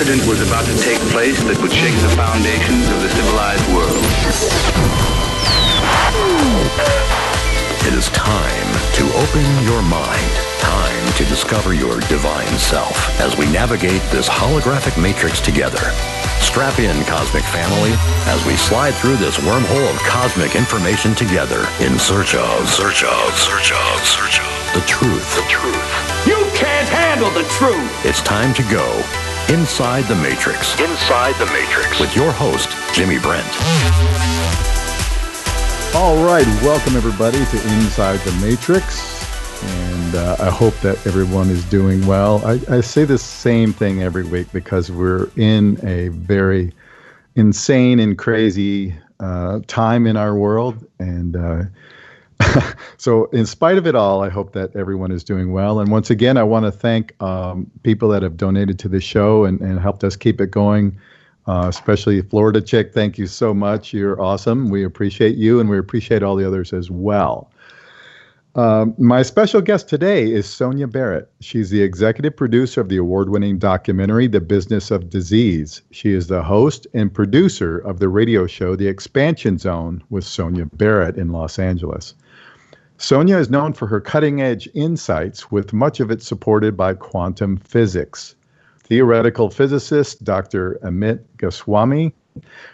incident was about to take place that would shake the foundations of the civilized world. It is time to open your mind. Time to discover your divine self as we navigate this holographic matrix together. Strap in, Cosmic Family, as we slide through this wormhole of cosmic information together in search of the truth. You can't handle the truth. It's time to go inside the Matrix. With your host, Jimmy Brent. All right, welcome everybody to Inside the Matrix. And I hope that everyone is doing well. I say the same thing every week because we're in a very insane and crazy time in our world. And so in spite of it all, I hope that everyone is doing well. And once again, I want to thank people that have donated to the show and helped us keep it going, especially Florida Chick. Thank you so much. You're awesome. We appreciate you, and we appreciate all the others as well. My special guest today is Sonia Barrett. She's the executive producer of the award-winning documentary, The Business of Disease. She is the host and producer of the radio show, The Expansion Zone with Sonia Barrett in Los Angeles. Sonia is known for her cutting-edge insights, with much of it supported by quantum physics. Theoretical physicist Dr. Amit Goswami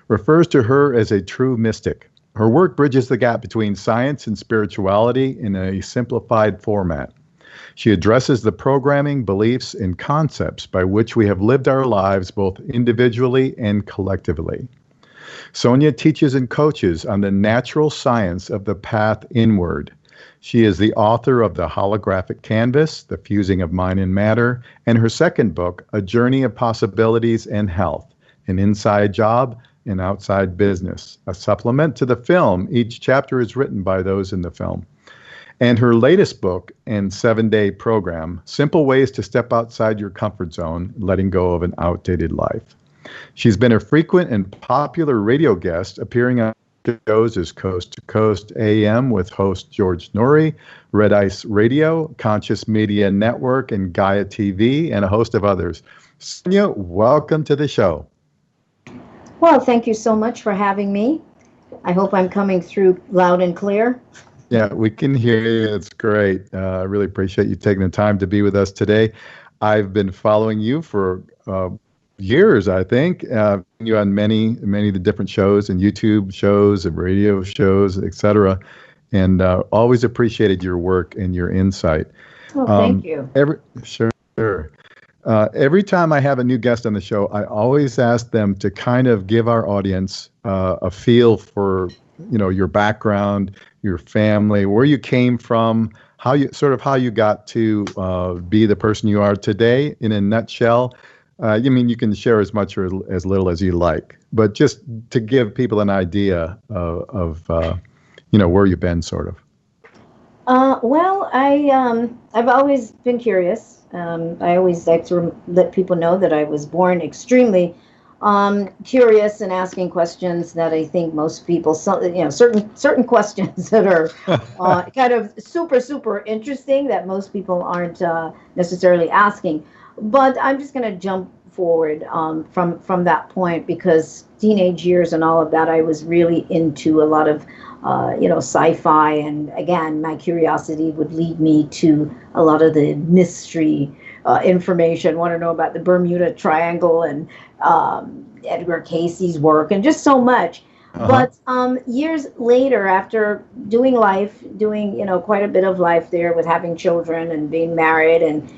refers to her as a true mystic. Her work bridges the gap between science and spirituality in a simplified format. She addresses the programming, beliefs, and concepts by which we have lived our lives both individually and collectively. Sonia teaches and coaches on the natural science of the path inward. She is the author of The Holographic Canvas, The Fusing of Mind and Matter, and her second book, A Journey of Possibilities and Health, An Inside Job, an Outside Business, a supplement to the film. Each chapter is written by those in the film. And her latest book and 7-day program, Simple Ways to Step Outside Your Comfort Zone, Letting Go of an Outdated Life. She's been a frequent and popular radio guest, appearing on shows as Coast to Coast AM with host George Norrie, Red Ice Radio, Conscious Media Network, and Gaia TV, and a host of others. Sonia, welcome to the show. Well, thank you so much for having me. I hope I'm coming through loud and clear. Yeah, we can hear you. It's great. I really appreciate you taking the time to be with us today. I've been following you for years, I think. You on many of the different shows and YouTube shows and radio shows, etc. And always appreciated your work and your insight. Oh, thank you. Sure. Every time I have a new guest on the show, I always ask them to kind of give our audience a feel for, your background, your family, where you came from, how you got to be the person you are today. In a nutshell, you can share as much or as little as you like, but just to give people an idea of where you've been, sort of. Well, I've always been curious. I always like to let people know that I was born extremely curious and asking questions that I think most people, certain questions that are kind of super interesting that most people aren't necessarily asking. But I'm just going to jump forward from that point, because teenage years and all of that, I was really into a lot of sci-fi, and again, my curiosity would lead me to a lot of the mystery information. Want to know about the Bermuda Triangle and Edgar Casey's work, and just so much. Uh-huh. But years later, after doing quite a bit of life there with having children and being married and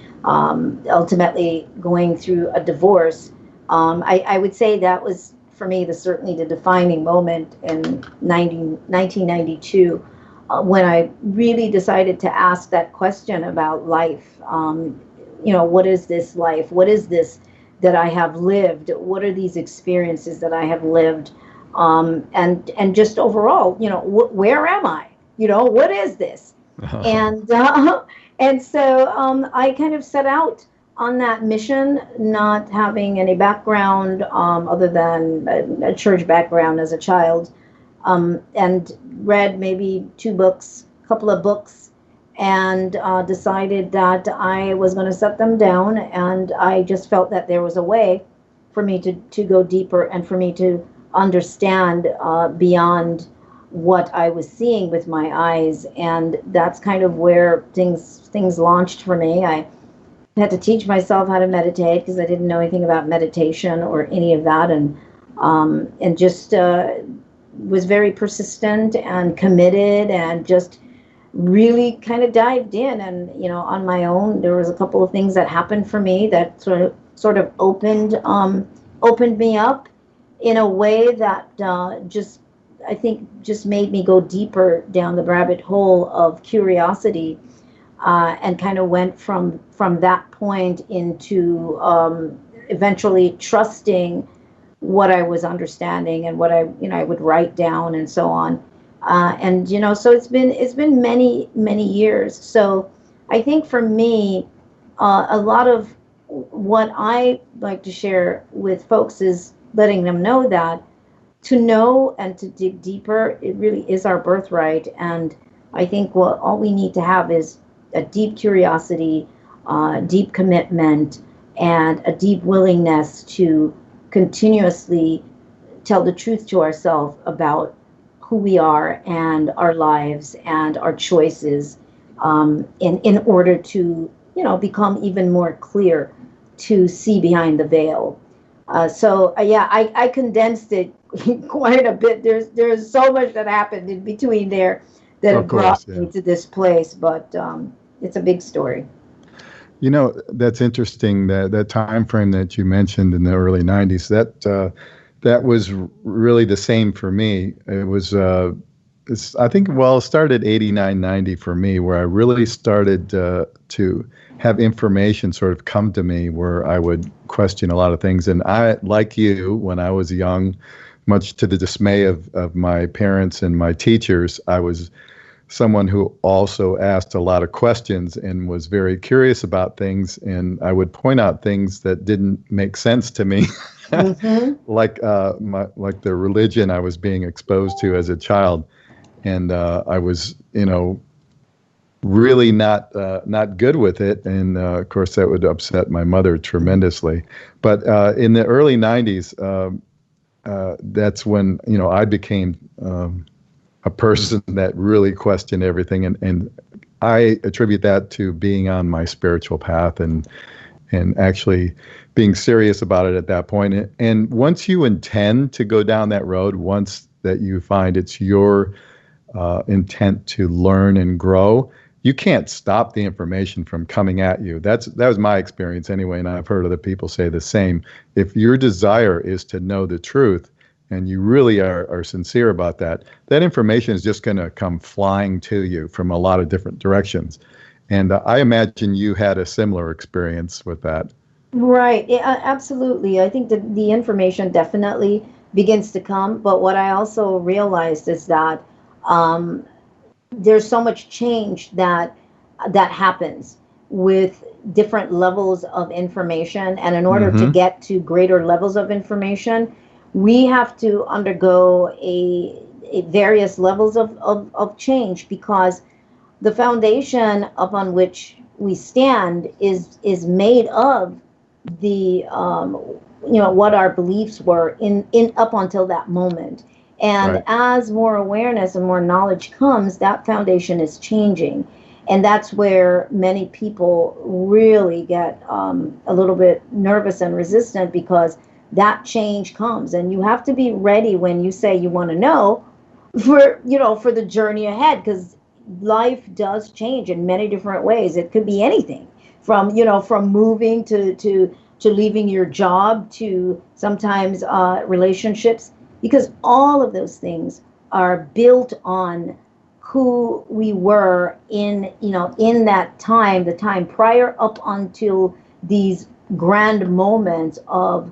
ultimately going through a divorce, I would say that was, for me, certainly the defining moment in 1992, when I really decided to ask that question about life. What is this life? What is this that I have lived? What are these experiences that I have lived? And just overall, where am I? What is this? And so I kind of set out on that mission, not having any background other than a church background as a child, and read maybe a couple of books, and decided that I was going to set them down. And I just felt that there was a way for me to go deeper and for me to understand beyond what I was seeing with my eyes. And that's kind of where things launched for me. I had to teach myself how to meditate because I didn't know anything about meditation or any of that, and just was very persistent and committed, and just really kind of dived in. And on my own, there was a couple of things that happened for me that sort of opened me up in a way that I think just made me go deeper down the rabbit hole of curiosity, and kind of went from that point into eventually trusting what I was understanding and what I would write down and so on. And so it's been many years. So I think for me, a lot of what I like to share with folks is letting them know that to know and to dig deeper, it really is our birthright. And I think all we need to have is a deep curiosity, deep commitment, and a deep willingness to continuously tell the truth to ourselves about who we are and our lives and our choices, in order to become even more clear, to see behind the veil. I condensed it quite a bit. There's so much that happened in between there that have brought me to this place, but it's a big story. That's interesting, that time frame that you mentioned in the early 90s. That was really the same for me. It was I think it started 89, 90 for me, where I really started to have information sort of come to me, where I would question a lot of things. And I, like you, when I was young, much to the dismay of my parents and my teachers, I was someone who also asked a lot of questions and was very curious about things. And I would point out things that didn't make sense to me, mm-hmm. like the religion I was being exposed to as a child. And I was, really not good with it. And of course, that would upset my mother tremendously. But in the early 90s, that's when, I became a person that really questioned everything. And I attribute that to being on my spiritual path and actually being serious about it at that point. And once you intend to go down that road, once that you find it's your intent to learn and grow, you can't stop the information from coming at you. That was my experience anyway, and I've heard other people say the same. If your desire is to know the truth, and you really are sincere about that, that information is just going to come flying to you from a lot of different directions. And I imagine you had a similar experience with that. Right. Yeah, absolutely. I think that the information definitely begins to come. But what I also realized is that there's so much change that happens with different levels of information. And in order to get to greater levels of information, we have to undergo a various levels of change, because the foundation upon which we stand is made of the what our beliefs were in up until that moment. And right. As more awareness and more knowledge comes, that foundation is changing. And that's where many people really get a little bit nervous and resistant, because that change comes, and you have to be ready when you say you want to know for the journey ahead, because life does change in many different ways. It could be anything from moving to leaving your job, to sometimes relationships, because all of those things are built on who we were in that time, the time prior up until these grand moments of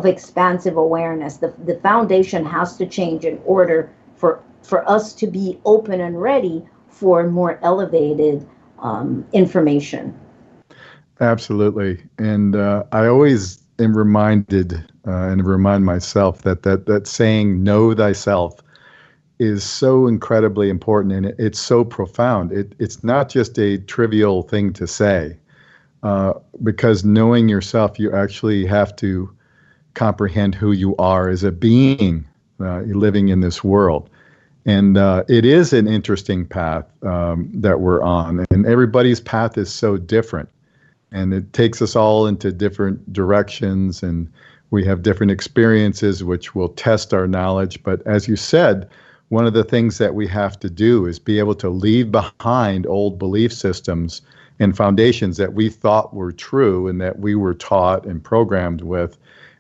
expansive awareness. The foundation has to change in order for us to be open and ready for more elevated information. Absolutely. And I always am reminded and remind myself that saying, know thyself, is so incredibly important, and it's so profound. It's not just a trivial thing to say, because knowing yourself, you actually have to comprehend who you are as a being living in this world. And it is an interesting path that we're on, and everybody's path is so different. And it takes us all into different directions, and we have different experiences which will test our knowledge. But as you said, one of the things that we have to do is be able to leave behind old belief systems and foundations that we thought were true and that we were taught and programmed with.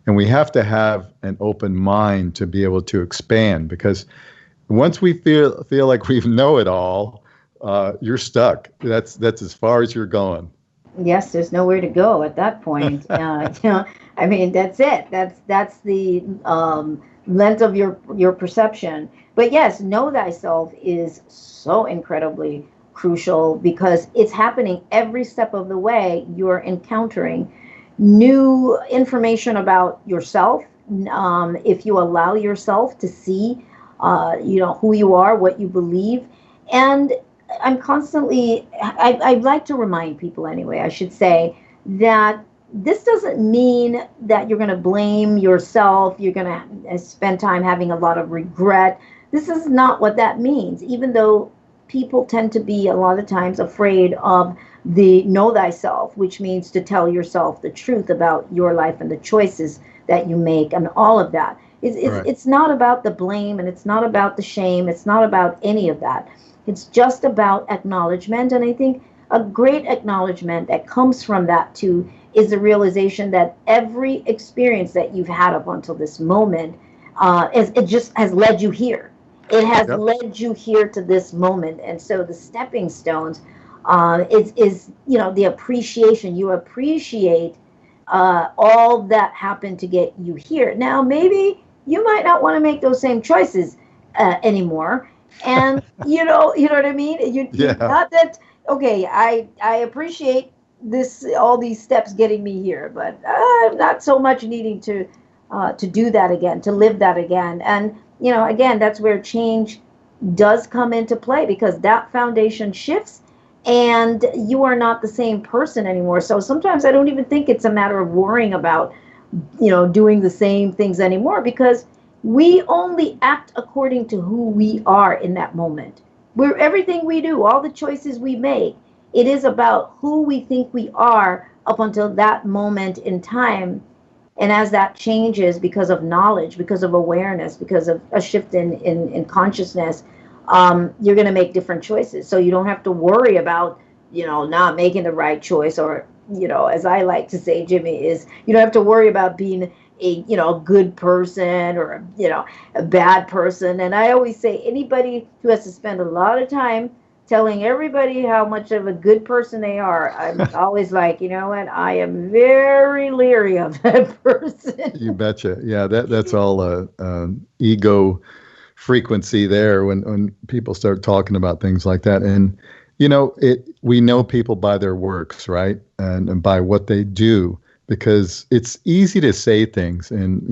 And we have to have an open mind to be able to expand, because once we feel like we know it all, you're stuck. That's as far as you're going. Yes, there's nowhere to go at that point. I mean, that's it. That's the length of your perception. But yes, know thyself is so incredibly crucial, because it's happening every step of the way. You're encountering new information about yourself. If you allow yourself to see, who you are, what you believe. And I'm constantly, I'd like to remind people anyway, I should say, that this doesn't mean that you're going to blame yourself, you're going to spend time having a lot of regret. This is not what that means, even though people tend to be a lot of times afraid of the know thyself, which means to tell yourself the truth about your life and the choices that you make and all of that. It's not about the blame, and it's not about the shame. It's not about any of that. It's just about acknowledgement. And I think a great acknowledgement that comes from that too is the realization that every experience that you've had up until this moment, it just has led you here. It has led you here to this moment. And so the stepping stones is the appreciation. You appreciate all that happened to get you here. Now, maybe you might not want to make those same choices anymore. And you know what I mean? Not that, okay, I appreciate all these steps getting me here, but not so much needing to do that again, to live that again. And, again, that's where change does come into play, because that foundation shifts and you are not the same person anymore. So sometimes I don't even think it's a matter of worrying about, doing the same things anymore, because we only act according to who we are in that moment. Everything we do, all the choices we make, it is about who we think we are up until that moment in time. And as that changes because of knowledge, because of awareness, because of a shift in consciousness, you're going to make different choices. So you don't have to worry about, not making the right choice, or, as I like to say, Jimmy, is you don't have to worry about being a good person or a bad person. And I always say, anybody who has to spend a lot of time telling everybody how much of a good person they are, I'm always like, what, I am very leery of that person. You betcha. Yeah, that's all ego frequency there when people start talking about things like that. And we know people by their works, right? And by what they do, because it's easy to say things, and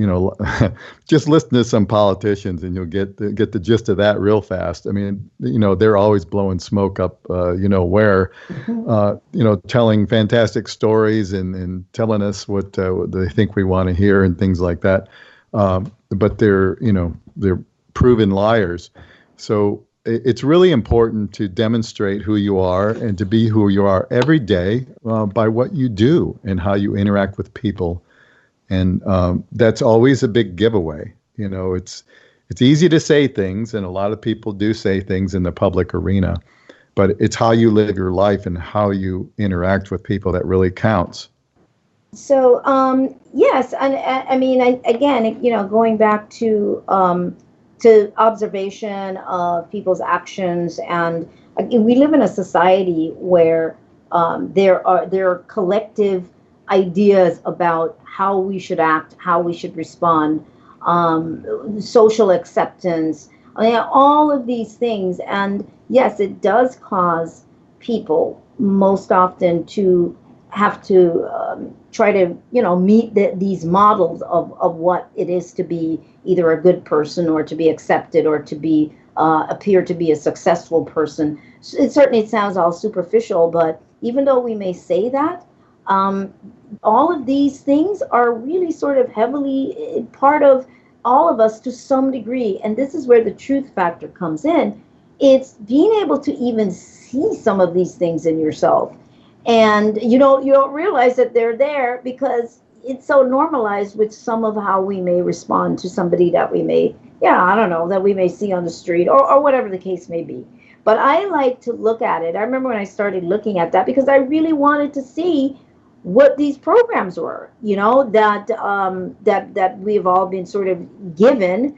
just listen to some politicians and you'll get the gist of that real fast. I mean, they're always blowing smoke up where, telling fantastic stories and telling us what they think we want to hear and things like that. But they're proven liars. So it's really important to demonstrate who you are and to be who you are every day by what you do and how you interact with people. And that's always a big giveaway. It's easy to say things, and a lot of people do say things in the public arena, but it's how you live your life and how you interact with people that really counts. So, yes, and I mean, again, going back to observation of people's actions, and we live in a society where there are collective ideas about how we should act, how we should respond, social acceptance, all of these things. And yes, it does cause people most often to have to try to meet these models of what it is to be either a good person, or to be accepted, or to be appear to be a successful person. It certainly sounds all superficial, but even though we may say that, Um, all of these things are really sort of heavily part of all of us to some degree. And this is where the truth factor comes in. It's being able to even see some of these things in yourself. And you don't realize that they're there because it's so normalized with some of how we may respond to somebody that we may, yeah, I don't know, that we may see on the street or whatever the case may be. But I like to look at it. I remember when I started looking at that because I really wanted to see what these programs were, that we've all been sort of given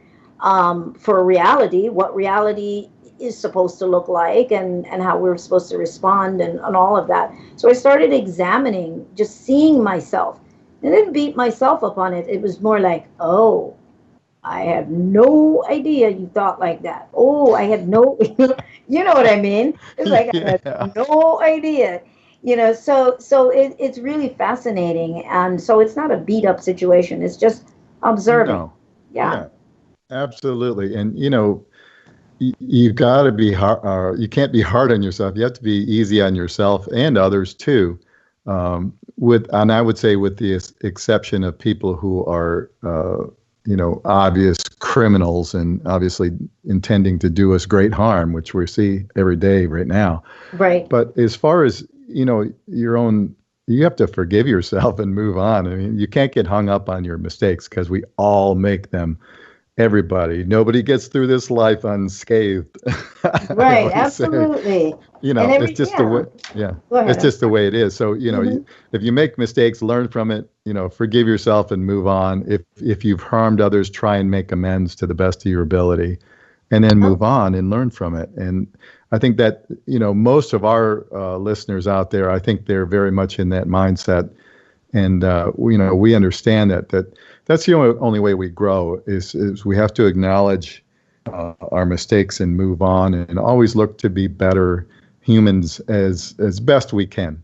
for reality, what reality is supposed to look like and how we're supposed to respond and all of that. So I started examining, just seeing myself. I didn't beat myself up on it. It was more like, oh, I had no idea you thought like that. Oh, I had no, you know what I mean? It's like I had no idea. It's really fascinating. And so it's not a beat up situation. It's just observing. No. Yeah, absolutely. And, you got to be hard. You can't be hard on yourself. You have to be easy on yourself and others too. And I would say with the exception of people who are, obvious criminals and obviously intending to do us great harm, which we see every day right now. Right. But as far as, your own, you have to forgive yourself and move on. I mean, you can't get hung up on your mistakes because we all make them. Everybody, nobody gets through this life unscathed. Right, absolutely. It's just the way. Yeah, it's just the way it is. So if you make mistakes, learn from it. Forgive yourself and move on. If you've harmed others, try and make amends to the best of your ability, and then move on and learn from it. And I think that most of our listeners out there, I think they're very much in that mindset. And we understand that's the only way we grow is we have to acknowledge our mistakes and move on and always look to be better humans as best we can.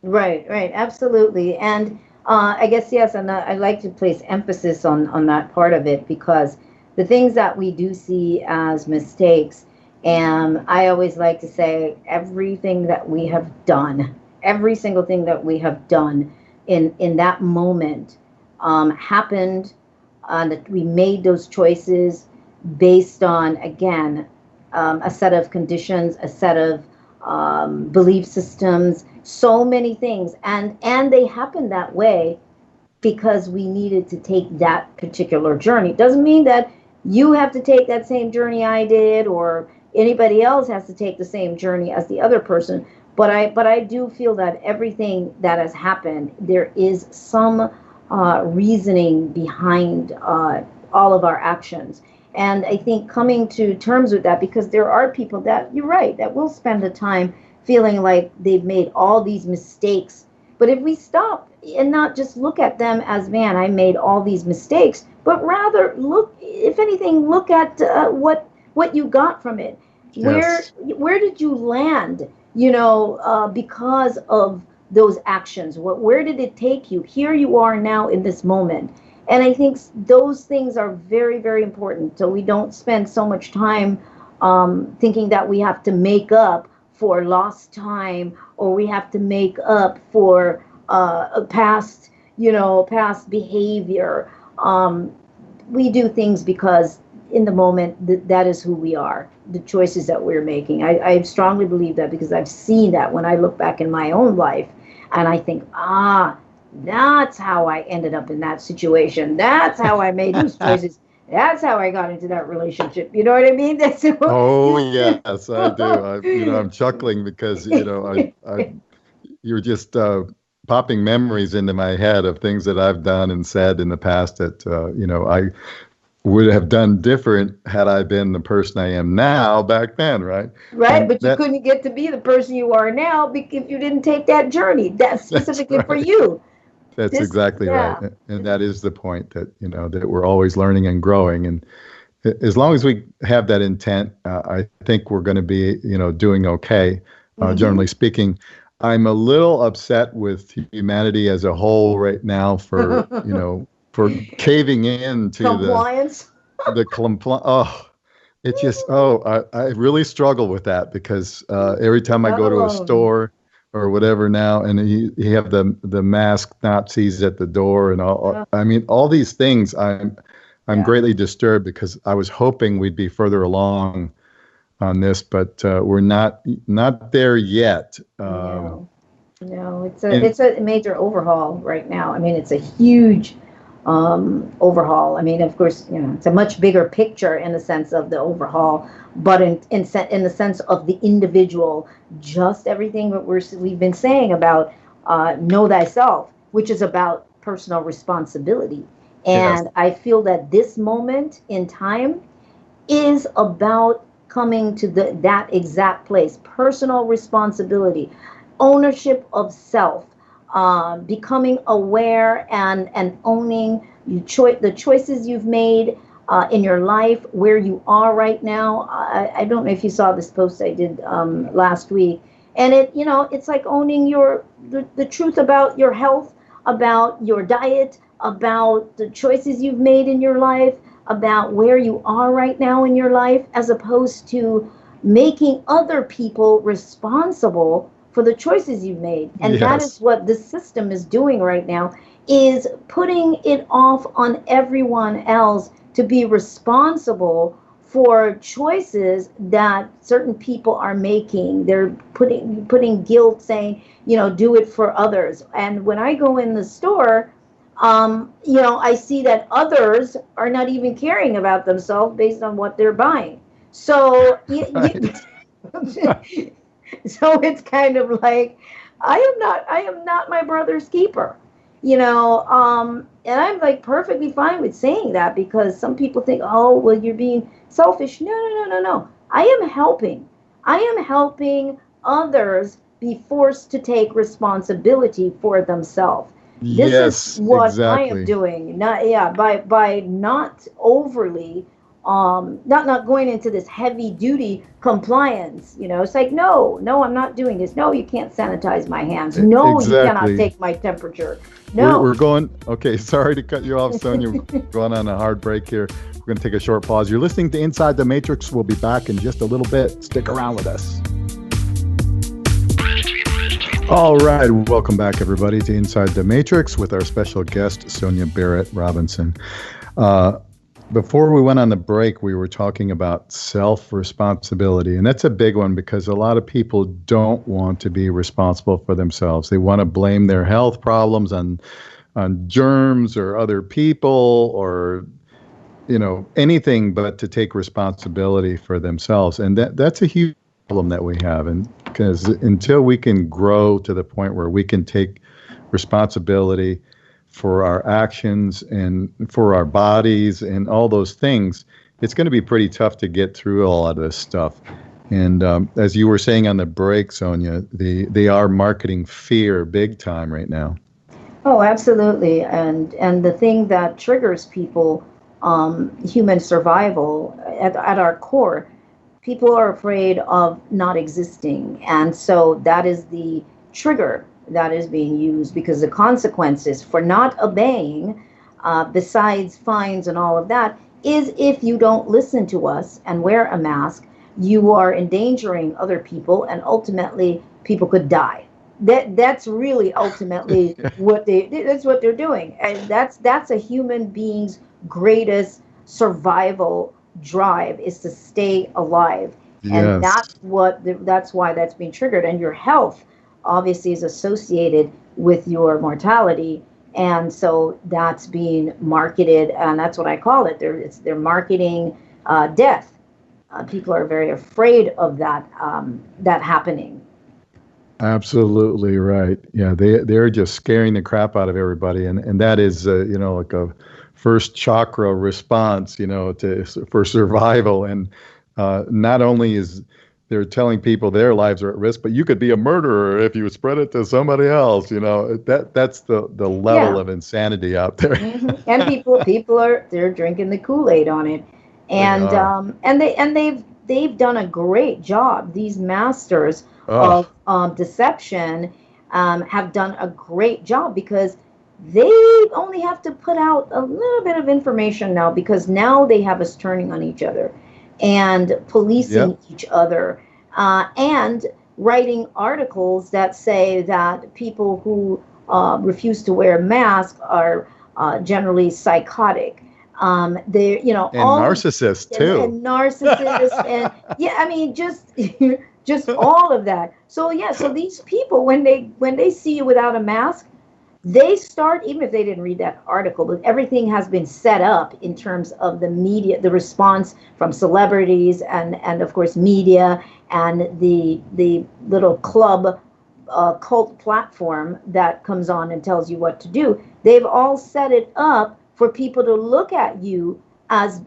Right, absolutely. And I guess yes, and I like to place emphasis on that part of it because the things that we do see as mistakes, and I always like to say everything that we have done, every single thing that we have done in that moment happened, that we made those choices based on, again, a set of conditions, a set of belief systems, so many things. And they happened that way because we needed to take that particular journey. It doesn't mean that you have to take that same journey I did or anybody else has to take the same journey as the other person. But I do feel that everything that has happened, there is some reasoning behind all of our actions. And I think coming to terms with that, because there are people that, you're right, that will spend the time feeling like they've made all these mistakes. But if we stop and not just look at them as, man, I made all these mistakes, but rather look, if anything, look at what you got from it. Yes. Where did you land? Because of those actions, where did it take you? Here you are now in this moment. And I think those things are very, very important. So we don't spend so much time thinking that we have to make up for lost time or we have to make up for past behavior. We do things because in the moment, that is who we are, the choices that we're making. I strongly believe that because I've seen that when I look back in my own life and I think, that's how I ended up in that situation. That's how I made those choices. That's how I got into that relationship. You know what I mean? That's oh, yes, I do. I'm chuckling because, you're just popping memories into my head of things that I've done and said in the past that, I would have done different had I been the person I am now back then, right? Right, but you couldn't get to be the person you are now if you didn't take that journey. That's specifically right. For you. That's exactly right. And that is the point that, that we're always learning and growing. And as long as we have that intent, I think we're going to be, doing okay, generally speaking. I'm a little upset with humanity as a whole right now for, for caving in to compliance. I really struggle with that because every time I go to a store or whatever now, and you have the masked Nazis at the door and all. Yeah. I mean, all these things. I'm Yeah. greatly disturbed because I was hoping we'd be further along on this, but we're not there yet. No, and- it's a major overhaul right now. I mean, it's a huge overhaul. I mean, of course, it's a much bigger picture in the sense of the overhaul, but in the sense of the individual, just everything that we've been saying about know thyself, which is about personal responsibility. And Yes. I feel that this moment in time is about coming to that exact place, personal responsibility, ownership of self, becoming aware and owning the choices you've made in your life, where you are right now. I don't know if you saw this post I did last week, and it's like owning the truth about your health, about your diet, about the choices you've made in your life, about where you are right now in your life, as opposed to making other people responsible for the choices you've made. And that is Yes. what this system is doing right now, is putting it off on everyone else to be responsible for choices that certain people are making. They're putting guilt, saying, do it for others. And when I go in the store, I see that others are not even caring about themselves based on what they're buying. So, so it's kind of like, I am not my brother's keeper, and I'm like perfectly fine with saying that, because some people think, oh, well, you're being selfish. No, no, no, no, no. I am helping others be forced to take responsibility for themselves. This is Yes, what I am exactly. doing. Not, yeah, by not overly, not going into this heavy duty compliance. It's like, no, I'm not doing this. No, you can't sanitize my hands. No, you cannot Exactly. take my temperature. We're No. going. Okay, sorry to cut you off, Sonia. We're going on a hard break here. We're going to take a short pause. You're listening to Inside the Matrix. We'll be back in just a little bit. Stick around with us. All right, welcome back, everybody, to Inside the Matrix with our special guest, Sonia Barrett Robinson. Before we went on the break, we were talking about self-responsibility, and that's a big one because a lot of people don't want to be responsible for themselves. They want to blame their health problems on germs or other people, or anything but to take responsibility for themselves. And that's a huge problem that we have. And because until we can grow to the point where we can take responsibility for our actions and for our bodies and all those things, it's going to be pretty tough to get through all of this stuff. And as you were saying on the break, Sonia, they are marketing fear big time right now. Oh, absolutely. And the thing that triggers people, human survival at our core, people are afraid of not existing. And so that is the trigger that is being used, because the consequences for not obeying, besides fines and all of that, is if you don't listen to us and wear a mask, you are endangering other people, and ultimately people could die. That's really ultimately that's what they're doing. And that's a human being's greatest survival drive, is to stay alive. And Yes. that's why that's being triggered. And your health obviously is associated with your mortality, and so that's being marketed, and that's what I call it. They're marketing death. People are very afraid of that happening. Absolutely right. Yeah, they're just scaring the crap out of everybody, and that is like a first chakra response, for survival. And not only is they're telling people their lives are at risk, but you could be a murderer if you spread it to somebody else. That's the level Yeah. of insanity out there. And they're drinking the Kool-Aid on it, They and are. they've done a great job. These masters Oh, of deception have done a great job, because they only have to put out a little bit of information now, because now they have us turning on each other and policing yep. each other, and writing articles that say that people who refuse to wear masks are generally psychotic. They, you know, And all narcissists too. and narcissists, and yeah, I mean, just just all of that. So yeah, so these people, when they see you without a mask, they start, even if they didn't read that article, but everything has been set up in terms of the media, the response from celebrities and of course media and the little club cult platform that comes on and tells you what to do. They've all set it up for people to look at you as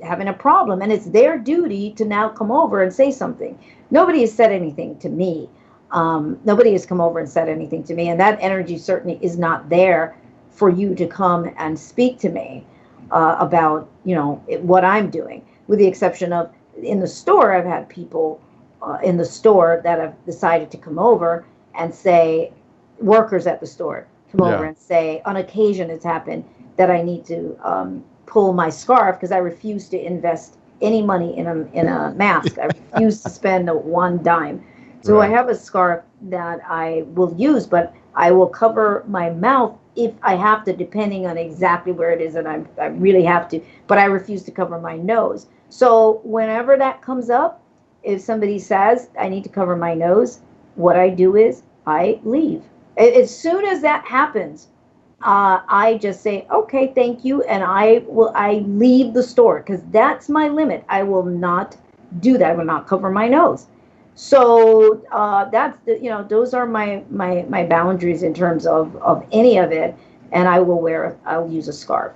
having a problem, and it's their duty to now come over and say something. Nobody has said anything to me. Nobody has come over and said anything to me, and that energy certainly is not there for you to come and speak to me about, you know, what I'm doing. With the exception of in the store, I've had people in the store that have decided to come over and say, workers at the store come over and say, on occasion it's happened that I need to pull my scarf because I refuse to invest any money in a mask. I refuse to spend one dime. So I have a scarf that I will use, but I will cover my mouth if I have to, depending on exactly where it is, and I really have to. But I refuse to cover my nose. So whenever that comes up, if somebody says I need to cover my nose, what I do is I leave. As soon as that happens, I just say, okay, thank you, and I leave the store because that's my limit. I will not do that. I will not cover my nose. So that's those are my boundaries in terms of any of it, and I'll use a scarf.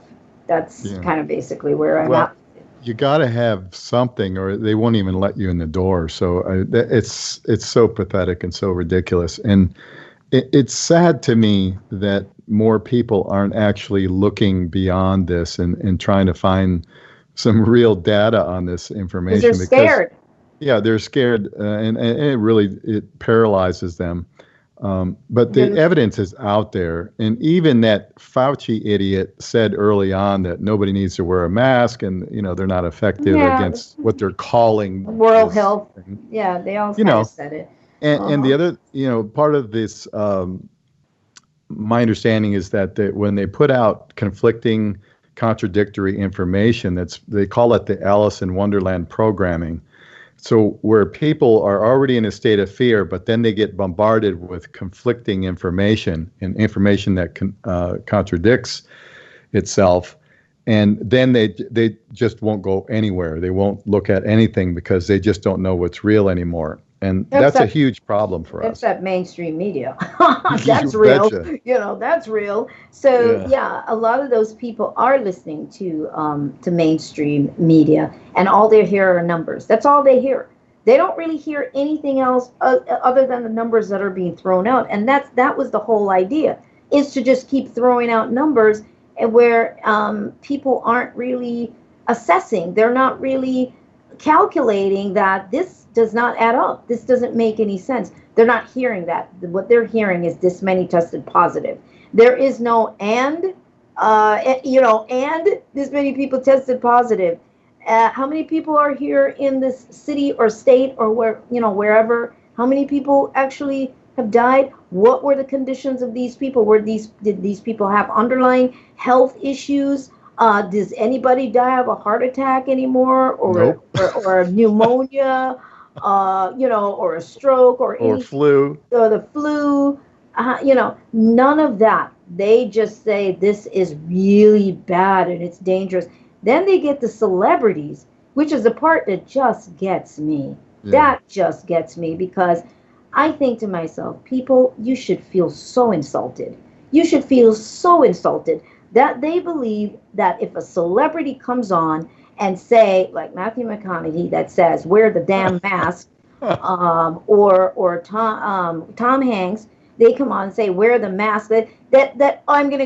That's kind of basically where I'm at. You got to have something, or they won't even let you in the door. So it's so pathetic and so ridiculous, and it's sad to me that more people aren't actually looking beyond this and trying to find some real data on this information. Because they're scared. Yeah, they're scared, and it paralyzes them. But the evidence is out there, and even that Fauci idiot said early on that nobody needs to wear a mask, and they're not effective against what they're calling World Health. Thing. Yeah, they all said it. And the other, part of this, my understanding is that when they put out conflicting, contradictory information, they call it the Alice in Wonderland programming. So where people are already in a state of fear, but then they get bombarded with conflicting information and information that contradicts itself, and then they just won't go anywhere. They won't look at anything because they just don't know what's real anymore. And that's a huge problem for us. That's that mainstream media. That's real. That's real. So a lot of those people are listening to mainstream media, and all they hear are numbers. That's all they hear. They don't really hear anything else other than the numbers that are being thrown out. And that was the whole idea, is to just keep throwing out numbers, and where people aren't really assessing. They're not really calculating that this does not add up. This doesn't make any sense. They're not hearing that. What they're hearing is this many tested positive. There is no and this many people tested positive. How many people are here in this city or state or wherever? How many people actually have died? What were the conditions of these people? Did these people have underlying health issues? Does anybody die of a heart attack anymore, or pneumonia, or a stroke, or flu, or the flu? None of that. They just say this is really bad and it's dangerous. Then they get the celebrities, which is the part that just gets me. Yeah. That just gets me, because I think to myself, people, you should feel so insulted. You should feel so insulted that they believe that if a celebrity comes on and say, like Matthew McConaughey, that says, wear the damn mask, or Tom Hanks, they come on and say, wear the mask, that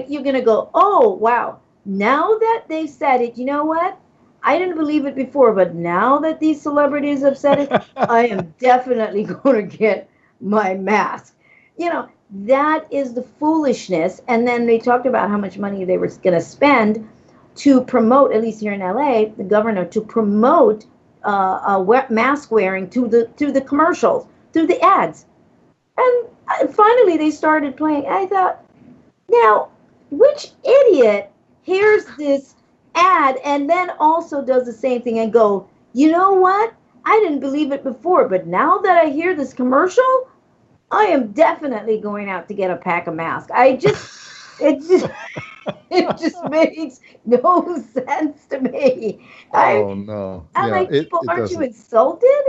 you're gonna go, oh, wow. Now that they've said it, you know what? I didn't believe it before, but now that these celebrities have said it, I am definitely going to get my mask. That is the foolishness. And then they talked about how much money they were going to spend to promote, at least here in LA, the governor, to promote mask wearing to the commercials. through the ads. And finally they started playing. I thought, now, which idiot hears this ad and then also does the same thing and go, you know what? I didn't believe it before, but now that I hear this commercial, I am definitely going out to get a pack of masks. It just makes no sense to me. Oh no! I'm like, people, aren't you insulted?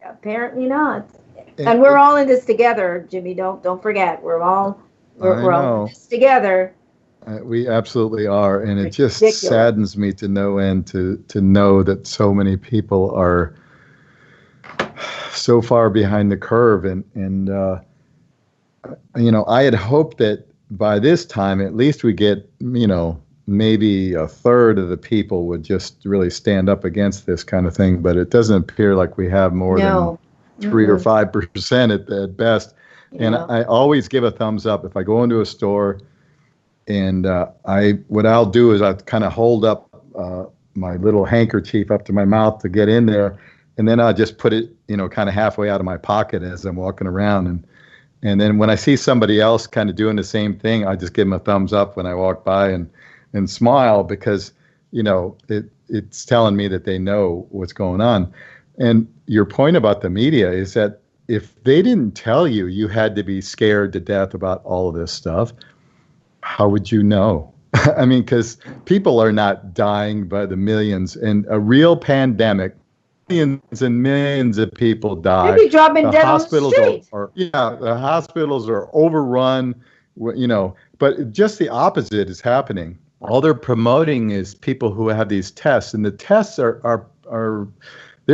Apparently not. And we're all in this together, Jimmy. Don't forget, we're all in this together. We absolutely are, and it just saddens me to no end to know that so many people are so far behind the curve, and I had hoped that by this time at least we get maybe a third of the people would just really stand up against this kind of thing, but it doesn't appear like we have more than 3 or 5% at best. And I always give a thumbs up if I go into a store, and what I'll do is I kind of hold up my little handkerchief up to my mouth to get in there, and then I'll just put it kind of halfway out of my pocket as I'm walking around, and then when I see somebody else kind of doing the same thing, I just give them a thumbs up when I walk by and smile, because it's telling me that they know what's going on. And your point about the media is that if they didn't tell you you had to be scared to death about all of this stuff, how would you know? I mean, because people are not dying by the millions. In a real pandemic, millions and millions of people die. They'd be dropping dead on the street. The hospitals are overrun, but just the opposite is happening. All they're promoting is people who have these tests, and the tests they're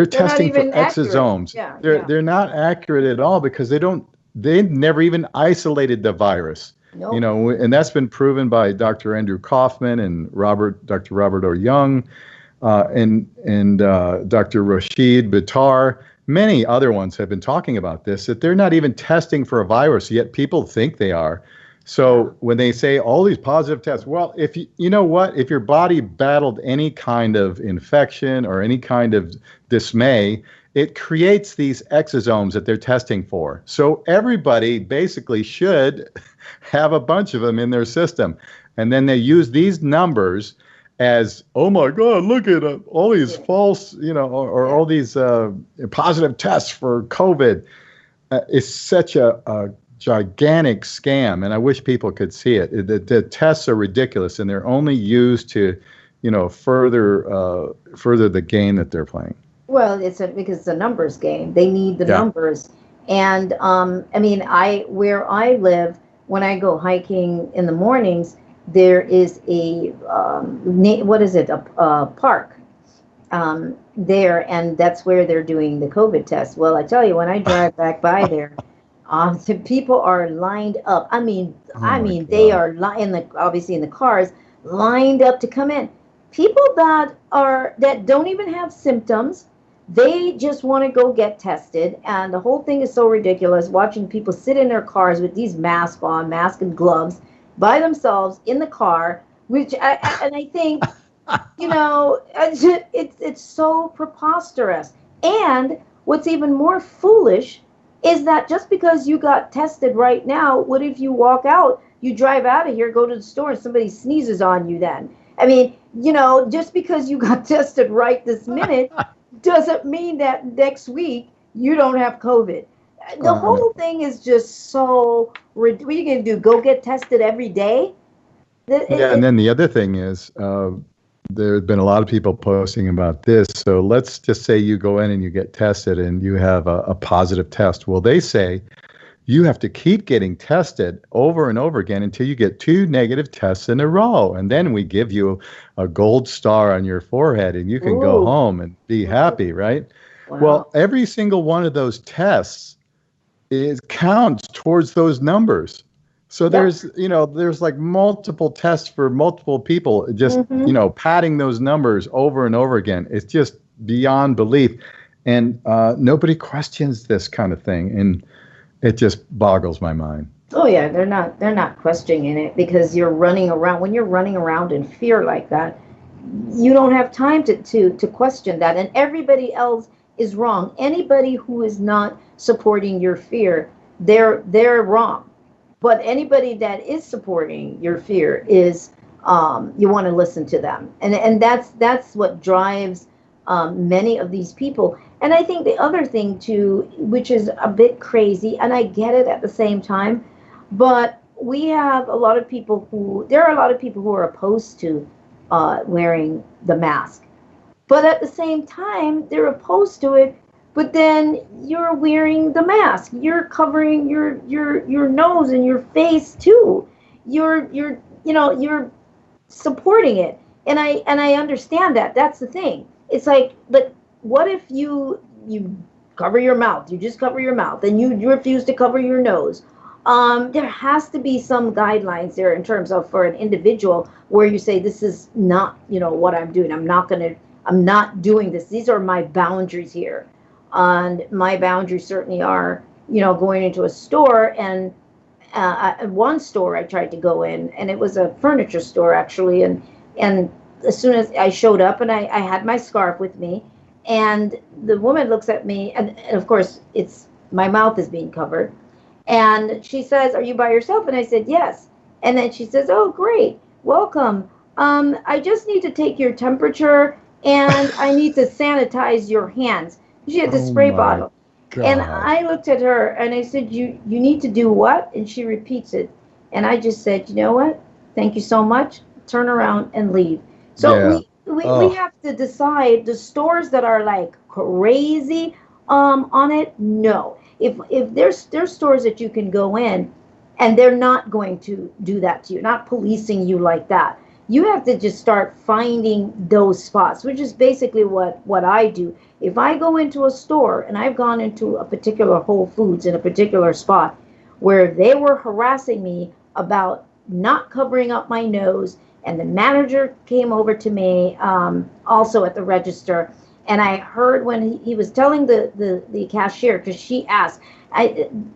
testing for exosomes. Yeah, they're not accurate at all, because they've never even isolated the virus. Nope. And that's been proven by Dr. Andrew Kaufman and Dr. Robert O. Young, and Dr. Rashid Bittar. Many other ones have been talking about this, that they're not even testing for a virus, yet people think they are. So when they say all these positive tests, well, if if your body battled any kind of infection or any kind of dismay, it creates these exosomes that they're testing for. So everybody basically should have a bunch of them in their system. And then they use these numbers as, oh my God, look at all these false, or all these positive tests for COVID. It's such a gigantic scam, and I wish people could see it. The tests are ridiculous, and they're only used to, further the game that they're playing. Well, because it's a numbers game. They need the numbers. And where I live, when I go hiking in the mornings, there is a park there, and that's where they're doing the COVID test. Well, I tell you, when I drive back by there, the people are lined up. They are obviously in the cars, lined up to come in. People that don't even have symptoms, they just want to go get tested, and the whole thing is so ridiculous. Watching people sit in their cars with these masks and gloves, by themselves in the car, which I think, it's so preposterous. And what's even more foolish is that just because you got tested right now, what if you walk out, you drive out of here, go to the store, and somebody sneezes on you then? I mean, just because you got tested right this minute doesn't mean that next week you don't have COVID. The whole thing is just so, what are you going to do, go get tested every day? And then the other thing is, there have been a lot of people posting about this. So let's just say you go in and you get tested and you have a positive test. Well, they say you have to keep getting tested over and over again until you get 2 negative tests in a row. And then we give you a gold star on your forehead and you can go home and be happy, right? Wow. Well, every single one of those tests counts towards those numbers. So there's like multiple tests for multiple people, just, padding those numbers over and over again. It's just beyond belief. And nobody questions this kind of thing. And it just boggles my mind. Oh yeah, they're not questioning it, because you're running around. When you're running around in fear like that, you don't have time to question that. And everybody else is wrong. Anybody who is not supporting your fear, they're wrong. But anybody that is supporting your fear is, you want to listen to them, and that's what drives many of these people. And I think the other thing too, which is a bit crazy, and I get it at the same time, but we have a lot of people who there are a lot of people who are opposed to wearing the mask, but at the same time they're opposed to it. But then you're wearing the mask. You're covering your nose and your face too. You're supporting it. And I understand that. That's the thing. It's like, but what if you cover your mouth? You just cover your mouth and you refuse to cover your nose. There has to be some guidelines there in terms of for an individual where you say this is not what I'm doing. I'm not doing this. These are my boundaries here. And my boundaries certainly are, going into a store. And one store I tried to go in, and it was a furniture store actually. And as soon as I showed up, and I had my scarf with me, and the woman looks at me, and of course my mouth is being covered. And she says, "Are you by yourself?" And I said, "Yes." And then she says, "Oh, great. Welcome. I just need to take your temperature, and I need to sanitize your hands." She had the spray bottle. God. And I looked at her and I said, you need to do what? And she repeats it. And I just said, you know what? Thank you so much. Turn around and leave. So Yeah. we have to decide the stores that are like crazy on it. No. If there's stores that you can go in and they're not going to do that to you, not policing you like that. You have to just start finding those spots, which is basically what I do. If I go into a store, and I've gone into a particular Whole Foods in a particular spot where they were harassing me about not covering up my nose, and the manager came over to me also at the register, and I heard when he was telling the cashier, because she asked,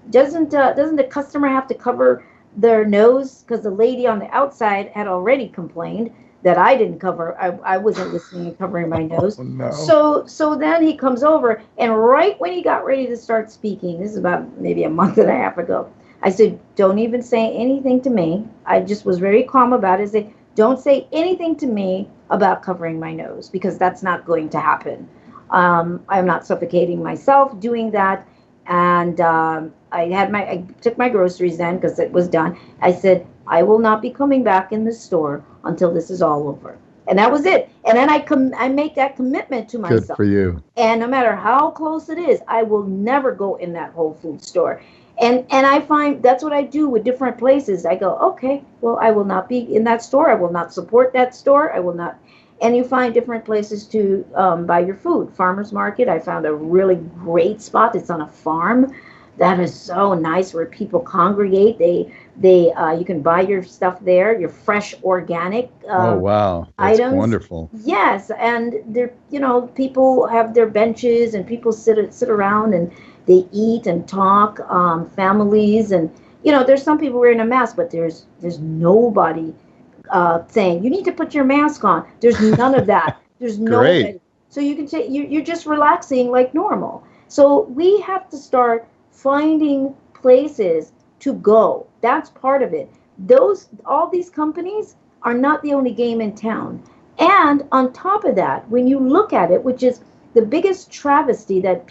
doesn't the customer have to cover their nose? Because the lady on the outside had already complained that I didn't cover. I wasn't listening and covering my nose. Oh, no. So then he comes over, and right when he got ready to start speaking, this is about maybe a month and a half ago, I said, "Don't even say anything to me." I just was very calm about it. I said, "Don't say anything to me about covering my nose, because that's not going to happen. I'm not suffocating myself doing that." And I took my groceries then because it was done. I said, "I will not be coming back in the store until this is all over." And that was it. And then I make that commitment to myself. Good for you. And no matter how close it is, I will never go in that Whole Food store. And I find that's what I do with different places. I go, okay, well, I will not be in that store. I will not support that store. I will not. And you find different places to buy your food. Farmers market, I found a really great spot. It's on a farm. That is so nice, where people congregate. You can buy your stuff there, your fresh organic Oh, wow. That's items. wonderful. Yes, and there, people have their benches, and people sit around and they eat and talk, families, and there's some people wearing a mask, but there's nobody saying you need to put your mask on. There's none of that. There's Great. so you can say you're just relaxing like normal. So we have to start finding places to go. That's part of it. All these companies are not the only game in town. And on top of that, when you look at it, which is the biggest travesty that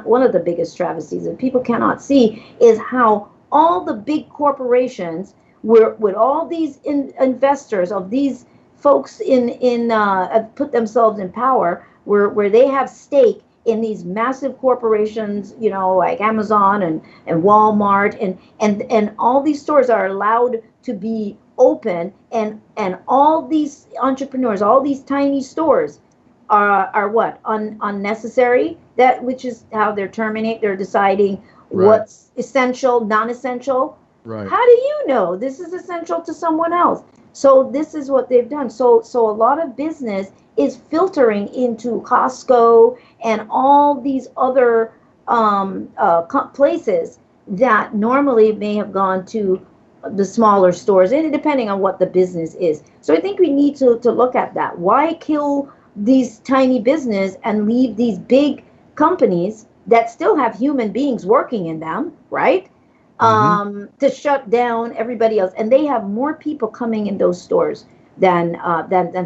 one of the biggest travesties that people cannot see, is how all the big corporations, with all these investors of these folks have put themselves in power, where they have stake in these massive corporations, like Amazon and Walmart, and all these stores are allowed to be open, and all these entrepreneurs, all these tiny stores are what? Unnecessary, which is how they're deciding what's essential, non-essential. Right. How do you know this is essential to someone else? So this is what they've done. So a lot of business is filtering into Costco and all these other places that normally may have gone to the smaller stores, and depending on what the business is. So I think we need to look at that. Why kill these tiny business and leave these big companies that still have human beings working in them, right? To shut down everybody else, and they have more people coming in those stores than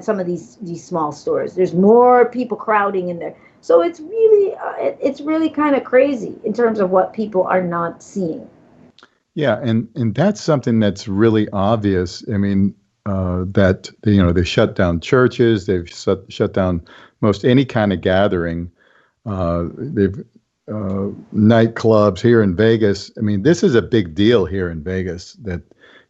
some of these small stores. There's more people crowding in there, so it's really kind of crazy in terms of what people are not seeing. Yeah, and that's something that's really obvious. I mean, that they shut down churches, they've shut down most any kind of gathering. They've nightclubs here in Vegas. I mean, this is a big deal here in Vegas that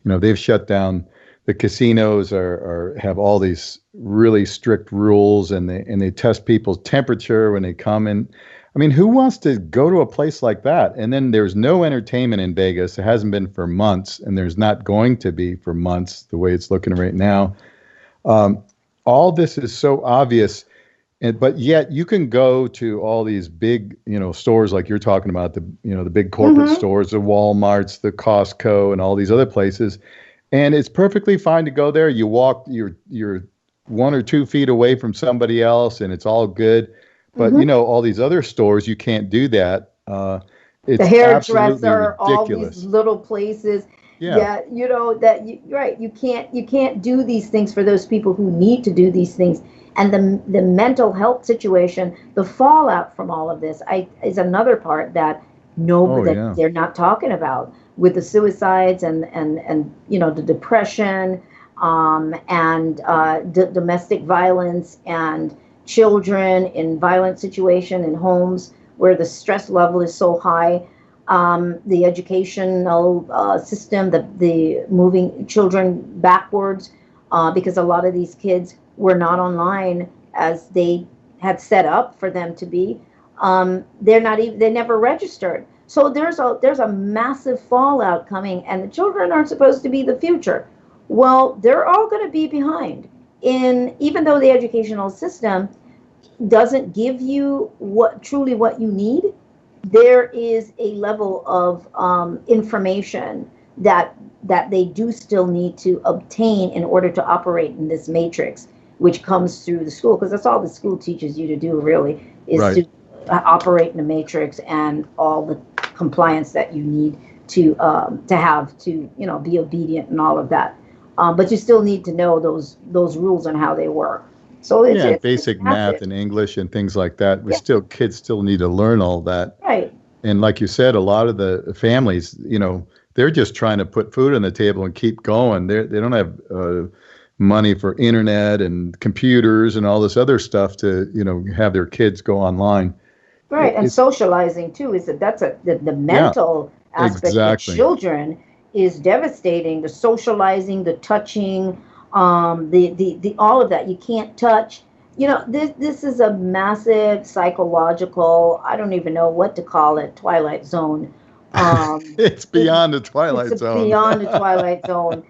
they've shut down. The casinos have all these really strict rules, and they test people's temperature when they come in. I mean, who wants to go to a place like that? And then there's no entertainment in Vegas. It hasn't been for months, and there's not going to be for months the way it's looking right now. All this is so obvious, but yet you can go to all these big, stores like you're talking about, the big corporate stores, the Walmarts, the Costco, and all these other places, and it's perfectly fine to go there. You walk, you're 1 or 2 feet away from somebody else, and it's all good. But all these other stores, you can't do that. It's the hairdresser, all these little places. Yeah, right. You can't do these things for those people who need to do these things. And the mental health situation, the fallout from all of this, is another part that they're not talking about, with the suicides and the depression, and domestic violence, and children in violent situation in homes where the stress level is so high, the educational system, the moving children backwards, because a lot of these kids were not online as they had set up for them to be. They never registered. So there's a massive fallout coming, and the children aren't supposed to be the future. Well, they're all going to be behind. Even though the educational system doesn't give you what you need, there is a level of information that they do still need to obtain in order to operate in this matrix, which comes through the school, because that's all the school teaches you to do, really, is to operate in the matrix and all the compliance that you need to have to be obedient and all of that. But you still need to know those rules and how they work. So it's basic math and English and things like that. Kids still need to learn all that. Right. And like you said, a lot of the families, they're just trying to put food on the table and keep going. They don't have money for internet and computers and all this other stuff to have their kids go online. Right, and socializing too the mental aspect of children is devastating. The socializing, the touching, the all of that. You can't touch. This is a massive psychological, I don't even know what to call it, Twilight Zone. It's beyond the Twilight Zone. It's beyond the Twilight Zone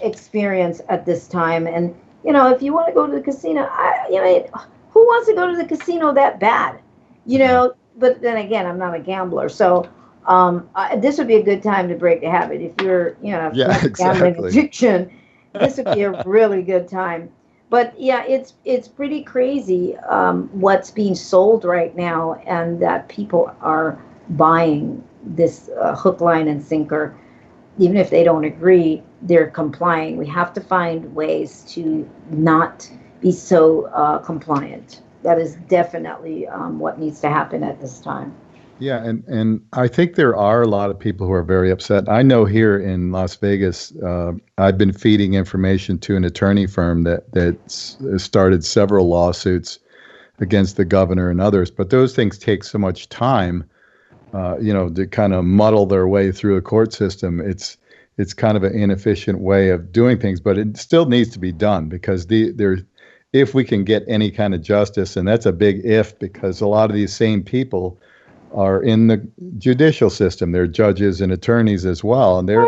experience at this time. And if you want to go to the casino, who wants to go to the casino that bad? But then again, I'm not a gambler, so this would be a good time to break the habit. If you're, gambling addiction, this would be a really good time. But it's pretty crazy what's being sold right now, and that people are buying this hook, line, and sinker. Even if they don't agree, they're complying. We have to find ways to not be so compliant. That is definitely what needs to happen at this time. Yeah, and I think there are a lot of people who are very upset. I know here in Las Vegas, I've been feeding information to an attorney firm that started several lawsuits against the governor and others. But those things take so much time, to kind of muddle their way through a court system. It's kind of an inefficient way of doing things, but it still needs to be done, because if we can get any kind of justice, and that's a big if, because a lot of these same people are in the judicial system. They're judges and attorneys as well. And they're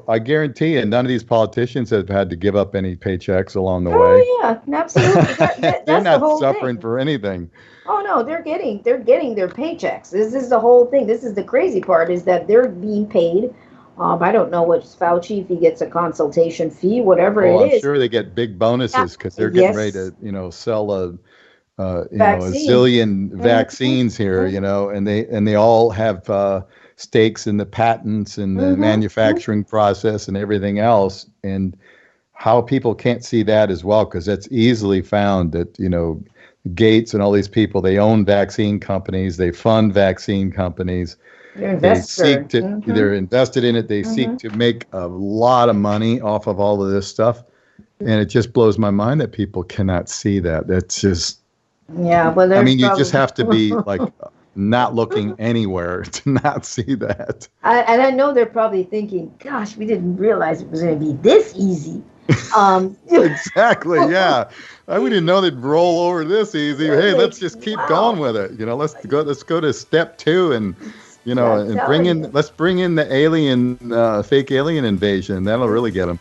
I guarantee you, none of these politicians have had to give up any paychecks along the way. Oh yeah, absolutely. They're not suffering for anything. Oh no, they're getting their paychecks. This is the whole thing. This is the crazy part, is that they're being paid. I don't know what Fauci, if he gets a consultation fee, whatever it is. I'm sure they get big bonuses because they're getting ready to, sell a zillion vaccines here, and they all have stakes in the patents and the manufacturing process and everything else, and how people can't see that as well, because that's easily found that, Gates and all these people, they own vaccine companies, they fund vaccine companies. They seek to, they're invested in it. They seek to make a lot of money off of all of this stuff. And it just blows my mind that people cannot see that. That's just, well, I mean, you just have to be like not looking anywhere to not see that. And I know they're probably thinking, gosh, we didn't realize it was going to be this easy. Exactly. Yeah. We didn't know they'd roll over this easy. Hey, let's just keep going with it. Let's go to step 2 and, let's bring in the alien, fake alien invasion. That'll really get them.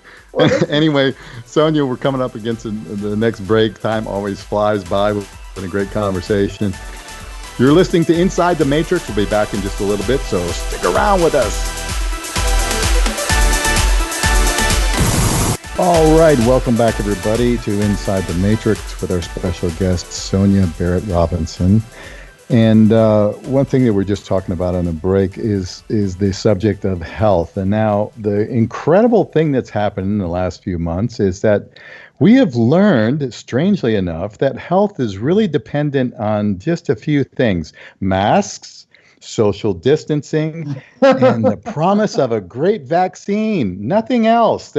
Anyway, Sonia, we're coming up against the next break. Time always flies by. It's been a great conversation. You're listening to Inside the Matrix. We'll be back in just a little bit, so stick around with us. All right, welcome back, everybody, to Inside the Matrix with our special guest, Sonia Barrett Robinson. And one thing that we're just talking about on the break is the subject of health. And now the incredible thing that's happened in the last few months is that we have learned, strangely enough, that health is really dependent on just a few things: masks, social distancing, and the promise of a great vaccine. Nothing else.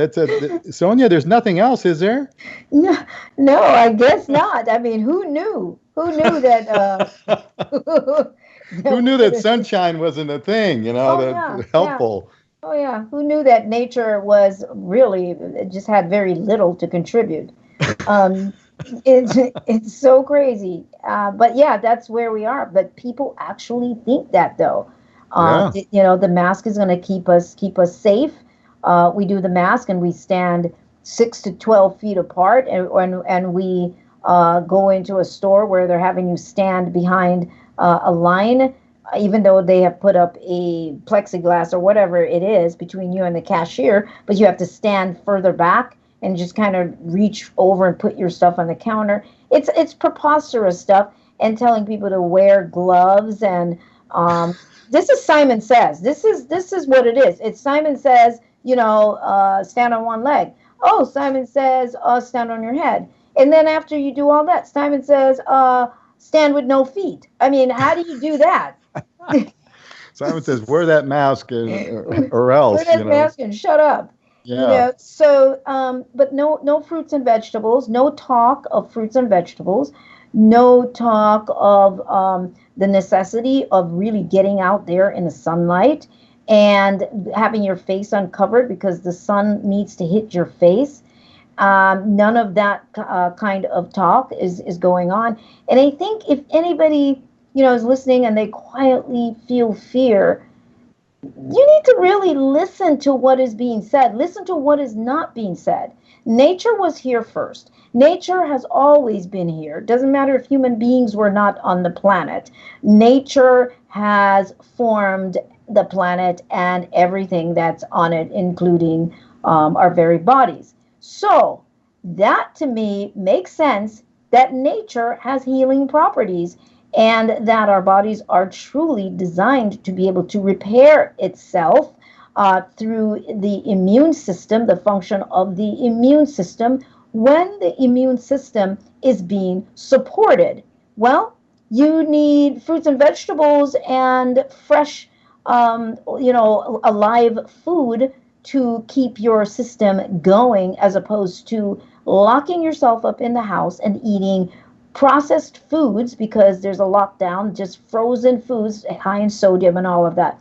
Sonia, there's nothing else, is there? No, I guess not. I mean, who knew? Who knew that? Who knew that sunshine wasn't a thing? Helpful. Yeah. Oh yeah, who knew that nature was really just had very little to contribute? It's so crazy, but yeah, that's where we are. But people actually think that, though. The mask is going to keep us safe. We do the mask and we stand 6 to 12 feet apart, and we go into a store where they're having you stand behind a line, even though they have put up a plexiglass or whatever it is between you and the cashier, but you have to stand further back and just kind of reach over and put your stuff on the counter. It's preposterous stuff, and telling people to wear gloves. And this is Simon Says. This is what it is. It's Simon Says, stand on one leg. Oh, Simon Says, stand on your head. And then after you do all that, Simon Says, stand with no feet. I mean, how do you do that? Simon Says, wear that mask or else. Wear that mask and shut up. Yeah. But no fruits and vegetables, no talk of fruits and vegetables, no talk of the necessity of really getting out there in the sunlight and having your face uncovered because the sun needs to hit your face. None of that kind of talk is going on. And I think if anybody, is listening and they quietly feel fear, you need to really listen to what is being said. Listen to what is not being said. Nature was here first. Nature has always been here. Doesn't matter if human beings were not on the planet. Nature has formed the planet and everything that's on it, including our very bodies. So that to me makes sense that nature has healing properties, and that our bodies are truly designed to be able to repair itself through the immune system, the function of the immune system, when the immune system is being supported. Well, you need fruits and vegetables and fresh, alive food to keep your system going, as opposed to locking yourself up in the house and eating processed foods because there's a lockdown, just frozen foods high in sodium and all of that.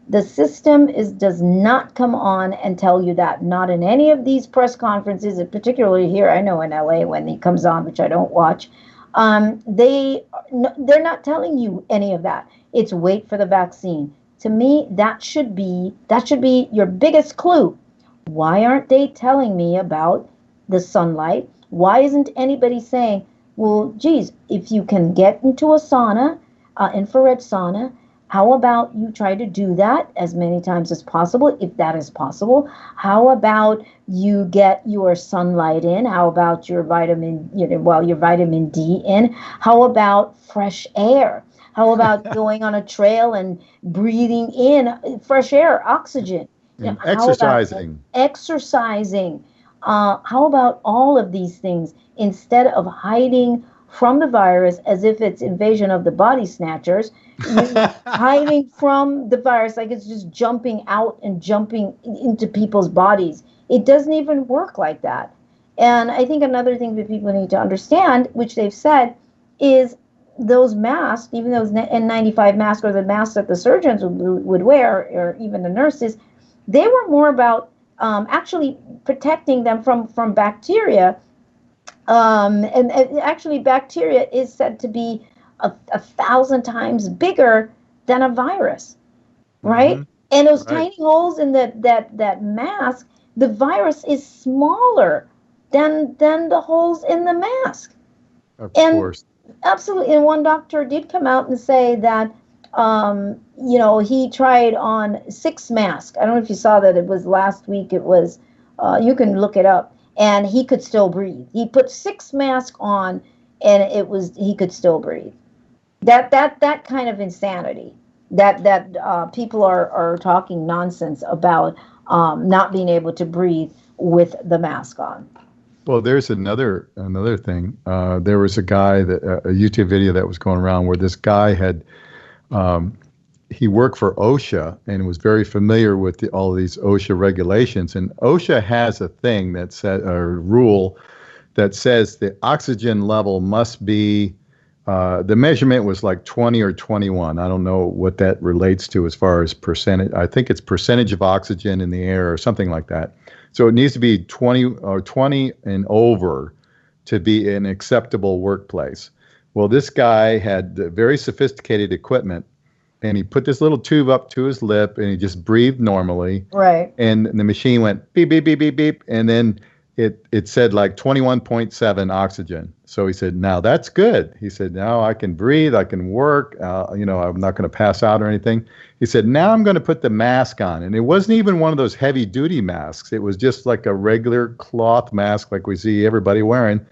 The system does not come on and tell you that, not in any of these press conferences, particularly here, I know in LA when he comes on, which I don't watch. They're not telling you any of that. It's wait for the vaccine. To me, that should be your biggest clue. Why aren't they telling me about the sunlight? Why isn't anybody saying, well, geez, if you can get into a sauna, infrared sauna, How about you try to do that as many times as possible, if that is possible? How about you get your sunlight in? How about your your vitamin D in? How about fresh air? How about going on a trail and breathing in fresh air, oxygen? And How about exercising. exercising? How about all of these things instead of hiding from the virus as if it's invasion of the body snatchers? Hiding from the virus like it's just jumping out and jumping into people's bodies. It doesn't even work like that. And I think another thing that people need to understand, which they've said, is those masks, even those N95 masks or the masks that the surgeons would wear, or even the nurses, they were more about actually protecting them from bacteria. And actually, bacteria is said to be 1,000 times bigger than a virus, right? Mm-hmm. And those Right. tiny holes in that mask, the virus is smaller than the holes in the mask. Of And course. absolutely, and one doctor did come out and say that he tried on 6 masks. I don't know if you saw that. It was last week. It was you can look it up, and he could still breathe. He put 6 masks on, and he could still breathe. That kind of insanity. That people are talking nonsense about not being able to breathe with the mask on. Well, there's another thing. There was a guy a YouTube video that was going around where this guy had he worked for OSHA and was very familiar with all of these OSHA regulations. And OSHA has a thing that says, a rule that says the oxygen level must be. The measurement was like 20 or 21. I don't know what that relates to as far as percentage. I think it's percentage of oxygen in the air or something like that. So it needs to be 20 and over to be an acceptable workplace. Well, this guy had very sophisticated equipment, and he put this little tube up to his lip, and he just breathed normally. Right. And the machine went beep, beep, beep, beep, beep, and then it said like 21.7 oxygen. So he said, now that's good. He said, now I can breathe, I can work, I'm not going to pass out or anything. He said, now I'm going to put the mask on. And it wasn't even one of those heavy duty masks. It was just like a regular cloth mask like we see everybody wearing.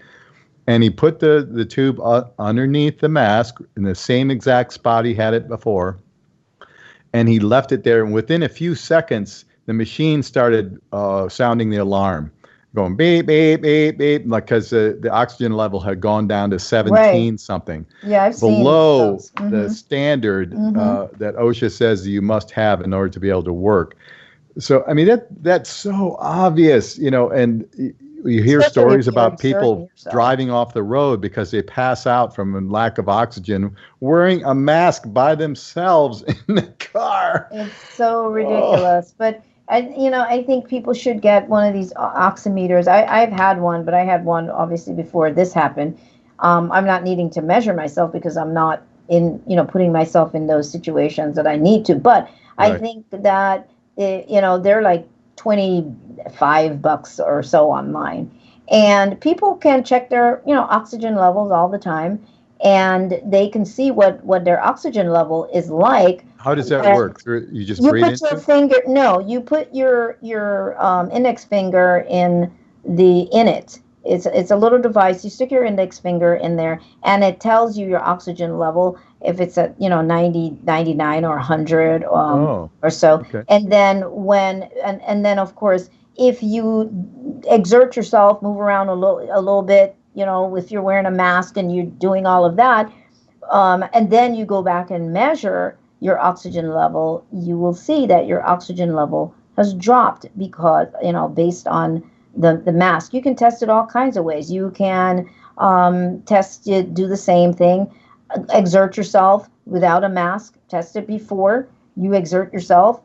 And he put the tube underneath the mask in the same exact spot he had it before. And he left it there. And within a few seconds, the machine started sounding the alarm, going beep, beep, beep, beep, like because the oxygen level had gone down to 17 Right. something. Yeah, I've seen Below those. the standard that OSHA says you must have in order to be able to work. So, I mean, that's so obvious, and you hear Especially stories if you're about people exerting yourself. driving off the road because they pass out from a lack of oxygen, wearing a mask by themselves in the car. It's so ridiculous. But I think people should get one of these oximeters. I've had one, but I had one obviously before this happened. I'm not needing to measure myself because I'm not putting myself in those situations that I need to. But I Right. think that they're like $25 or so online, and people can check their oxygen levels all the time, and they can see what their oxygen level is like. How does that And work? You just you breathe put into your it? finger. No, you put your index finger in it. It's a little device. You stick your index finger in there, and it tells you your oxygen level if it's at 90, 99, or 100 Oh, or so. okay. And then and then of course, if you exert yourself, move around a little bit, if you're wearing a mask and you're doing all of that, and then you go back and measure your oxygen level, you will see that your oxygen level has dropped because, based on the mask. You can test it all kinds of ways. You can test it, do the same thing, exert yourself without a mask, test it before you exert yourself,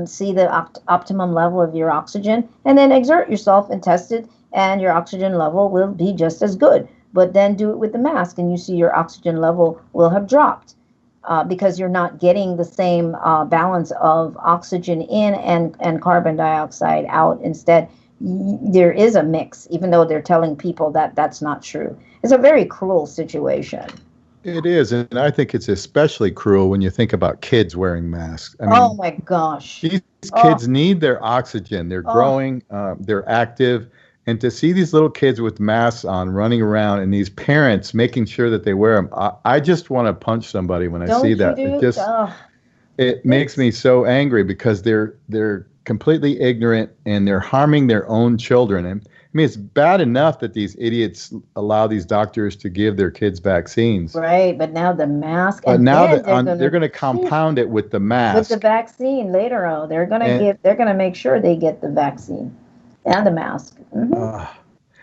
see the optimum level of your oxygen, and then exert yourself and test it, and your oxygen level will be just as good. But then do it with the mask, and you see your oxygen level will have dropped. Because you're not getting the same balance of oxygen in and carbon dioxide out. Instead, there is a mix, even though they're telling people that that's not true. It's a very cruel situation. It is, and I think it's especially cruel when you think about kids wearing masks. I Oh mean, my gosh. these Oh, kids need their oxygen. They're oh, growing, they're active, and to see these little kids with masks on running around and these parents making sure that they wear them, I just want to punch somebody when I see don't you that. do? It makes It's me so angry because they're completely ignorant and they're harming their own children. And I mean, it's bad enough that these idiots allow these doctors to give their kids vaccines, right, but now the mask, but and now then that they're they're gonna going to compound it with the with the mask. vaccine later on. And They're gonna make sure they get the vaccine and the mask. uh,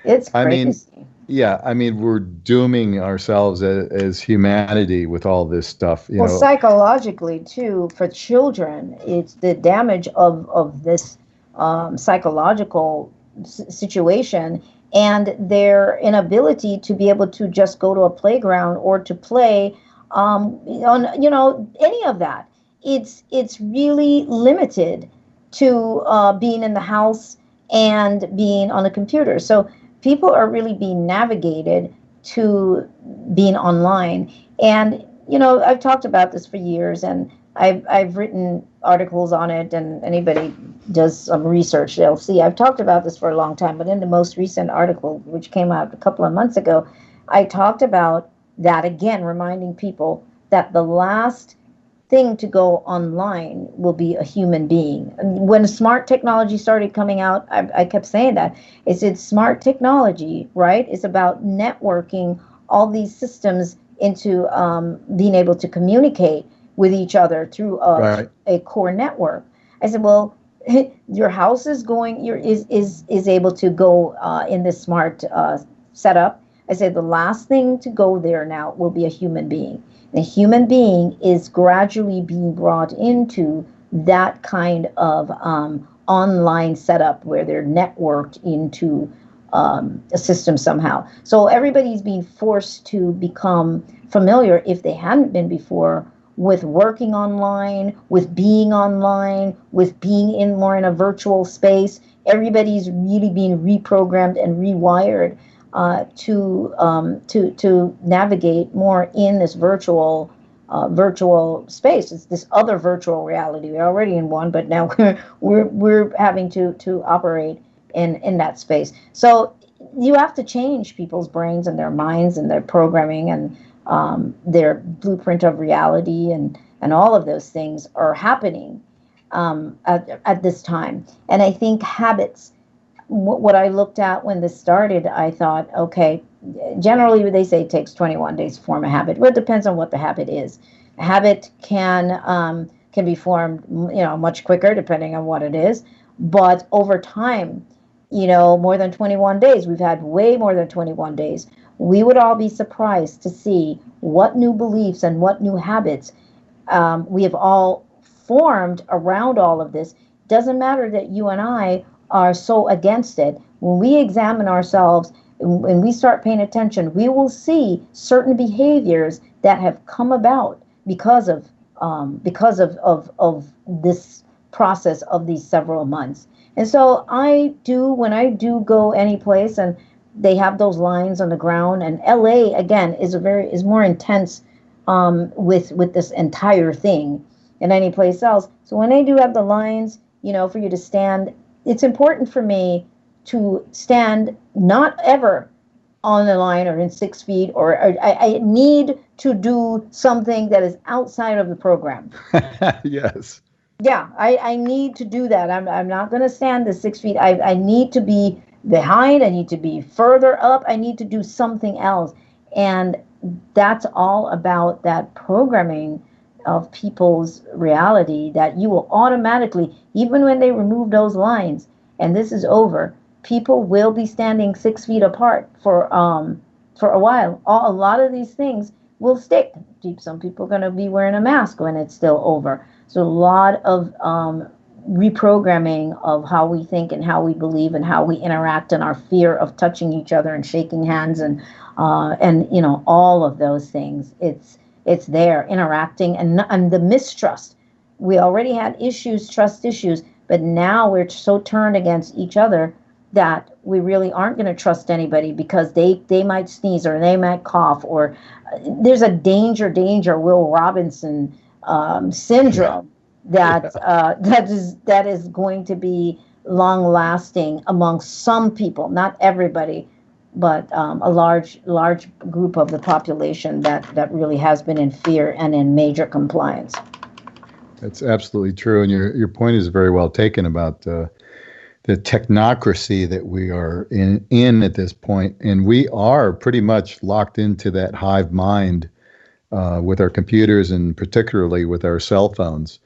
It's I mean, crazy. yeah, I mean, we're dooming ourselves as humanity with all this stuff. You Well, know, psychologically too, for children, it's the damage of this psychological situation and their inability to be able to just go to a playground or to play on any of that. It's really limited to being in the house and being on a computer. So people are really being navigated to being online. And I've talked about this for years, and I've written articles on it, and anybody does some research, they'll see I've talked about this for a long time. But in the most recent article, which came out a couple of months ago, I talked about that again, reminding people that the last thing to go online will be a human being. When smart technology started coming out, I kept saying that. It's smart technology, right? It's about networking all these systems into being able to communicate with each other through right? a core network. I said, well, your house is going, is able to go in this smart setup. I said the last thing to go there now will be a human being. The human being is gradually being brought into that kind of online setup where they're networked into a system somehow. So everybody's being forced to become familiar, if they hadn't been before, with working online, with being online, with being in more in a virtual space. Everybody's really being reprogrammed and rewired to navigate more in this virtual space. It's this other virtual reality. We're already in one, but now we're having to operate in that space. So you have to change people's brains and their minds and their programming and their blueprint of reality, and all of those things are happening at this time. And I think habits, what I looked at when this started, I thought, okay, generally they say it takes 21 days to form a habit. Well, it depends on what the habit is. A habit can be formed, much quicker depending on what it is. But over time, more than 21 days, we've had way more than 21 days. We would all be surprised to see what new beliefs and what new habits we have all formed around all of this. Doesn't matter that you and I are so against it. When we examine ourselves, when we start paying attention, we will see certain behaviors that have come about because of this process of these several months. And so when I do go any place and they have those lines on the ground, and LA again is more intense with this entire thing than any place else. So when they do have the lines, for you to stand, it's important for me to stand not ever on the line or in 6 feet, or I need to do something that is outside of the program. Yes. Yeah, I need to do that. I'm not going to stand the 6 feet. I need to be behind. I need to be further up. I need to do something else. And that's all about that programming of people's reality, that you will automatically, even when they remove those lines and this is over, people will be standing 6 feet apart for a while. A lot of these things will stick. Some people are going to be wearing a mask when it's still over. So a lot of reprogramming of how we think and how we believe and how we interact, and our fear of touching each other and shaking hands and all of those things. It's there, interacting, and the mistrust. We already had trust issues, but now we're so turned against each other that we really aren't going to trust anybody because they might sneeze or they might cough, or there's a danger Will Robinson syndrome that that is going to be long lasting among some people, not everybody, but a large group of the population that really has been in fear and in major compliance. That's absolutely true, and your point is very well taken about the technocracy that we are in at this point, and we are pretty much locked into that hive mind with our computers and particularly with our cell phones,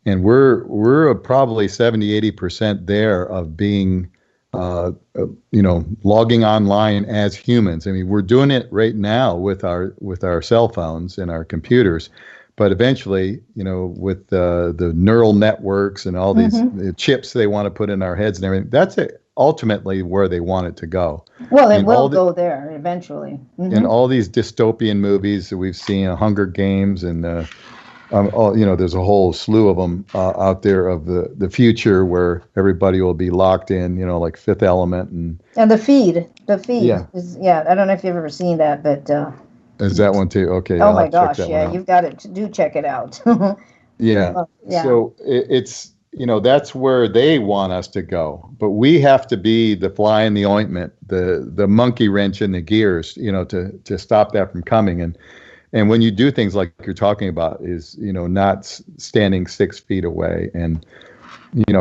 and we're probably 70-80% there of being logging online as humans. I mean, we're doing it right now with our cell phones and our computers. But eventually, with the neural networks and all these the chips they want to put in our heads and everything, that's ultimately where they want it to go. Well, it will go there eventually. And all these dystopian movies that we've seen, Hunger Games, and there's a whole slew of them out there of the future where everybody will be locked in, like Fifth Element and the feed. Is, I don't know if you've ever seen that, but. Is that one too? Okay. Oh my gosh! Yeah, you've got it. Do check it out. Yeah. So it's that's where they want us to go, but we have to be the fly in the ointment, the monkey wrench in the gears, to stop that from coming. And when you do things like you're talking about, is not standing 6 feet away and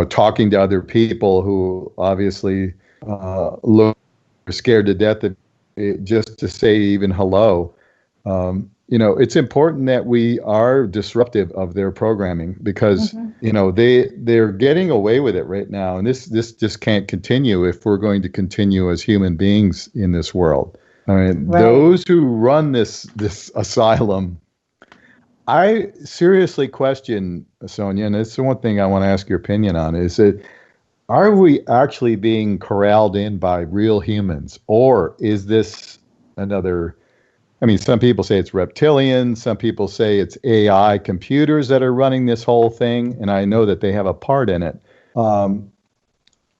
talking to other people who obviously look scared to death just to say even hello. It's important that we are disruptive of their programming because, they're getting away with it right now. And this just can't continue if we're going to continue as human beings in this world. I mean, those who run this asylum, I seriously question, Sonia, and it's the one thing I want to ask your opinion on, is that are we actually being corralled in by real humans, or is this another... I mean, some people say it's reptilians. Some people say it's AI computers that are running this whole thing, and I know that they have a part in it.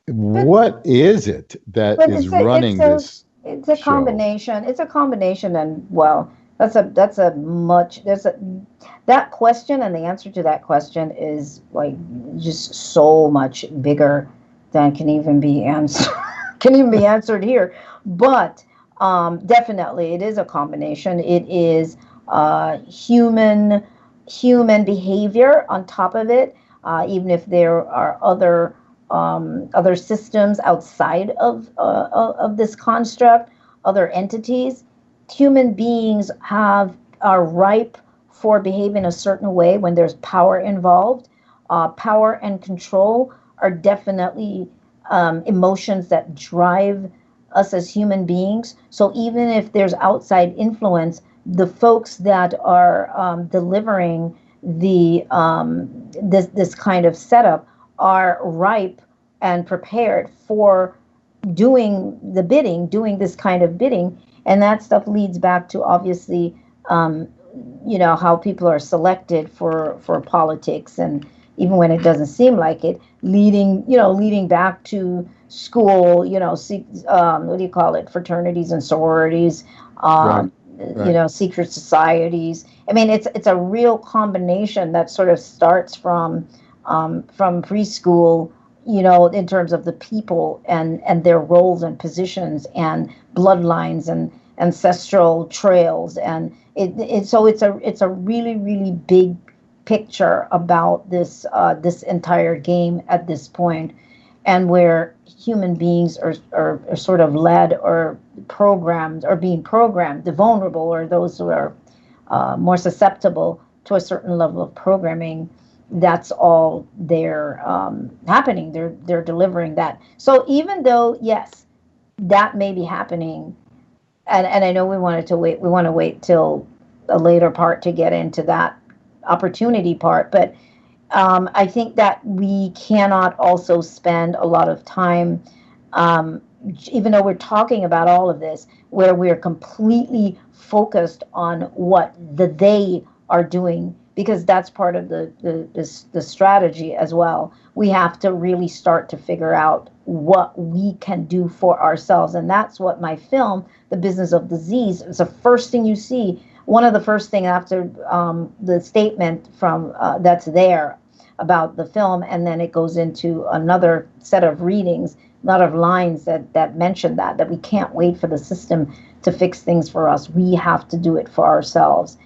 What is it that is running this? It's a combination. It's a combination, and that question and the answer to that question is like just so much bigger than can even be answered here, but. Definitely, it is a combination. It is human behavior on top of it. Even if there are other systems outside of this construct, other entities, human beings are ripe for behaving a certain way when there's power involved. Power and control are definitely emotions that drive us as human beings. So even if there's outside influence, the folks that are delivering the this kind of setup are ripe and prepared for doing this kind of bidding, and that stuff leads back to obviously how people are selected for politics, and even when it doesn't seem like it, leading back to school, what do you call it? Fraternities and sororities, secret societies. I mean, it's a real combination that sort of starts from preschool, in terms of the people and their roles and positions and bloodlines and ancestral trails, and it's a really, really big picture about this entire game at this point, and where human beings are sort of led or programmed or being programmed, the vulnerable or those who are more susceptible to a certain level of programming. That's all they're happening. They're delivering that. So even though, yes, that may be happening, and I know we want to wait till a later part to get into that opportunity part, but I think that we cannot also spend a lot of time, even though we're talking about all of this, where we're completely focused on what they are doing because that's part of the strategy as well. We have to really start to figure out what we can do for ourselves. And that's what my film, The Business of Disease, is the first thing you see. One of the first things after the statement from that's there about the film, and then it goes into another set of readings, a lot of lines that mention that we can't wait for the system to fix things for us. We have to do it for ourselves.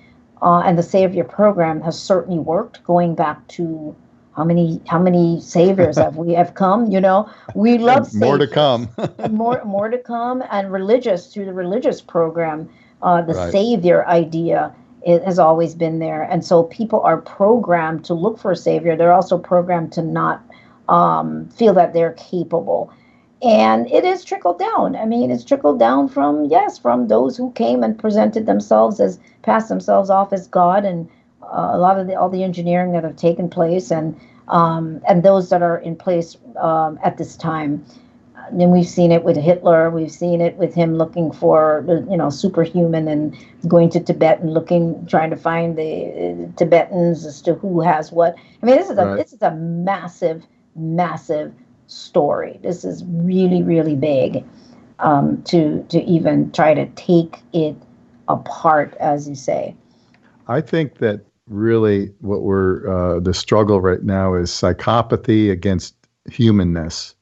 And the Savior program has certainly worked, going back to how many saviors have come. You know, we love saviors. More to come. more to come, and through the religious program, the Right. Savior idea has always been there. And so people are programmed to look for a savior. They're also programmed to not feel that they're capable. And it is trickled down. I mean, it's trickled down from those who came and presented themselves passed themselves off as God, and a lot of all the engineering that have taken place, and those that are in place at this time. And we've seen it with Hitler. We've seen it with him looking for, superhuman, and going to Tibet and trying to find the Tibetans as to who has what. I mean, this is a massive, massive story. This is really, really big to even try to take it apart, as you say. I think that really what the struggle right now is psychopathy against humanness,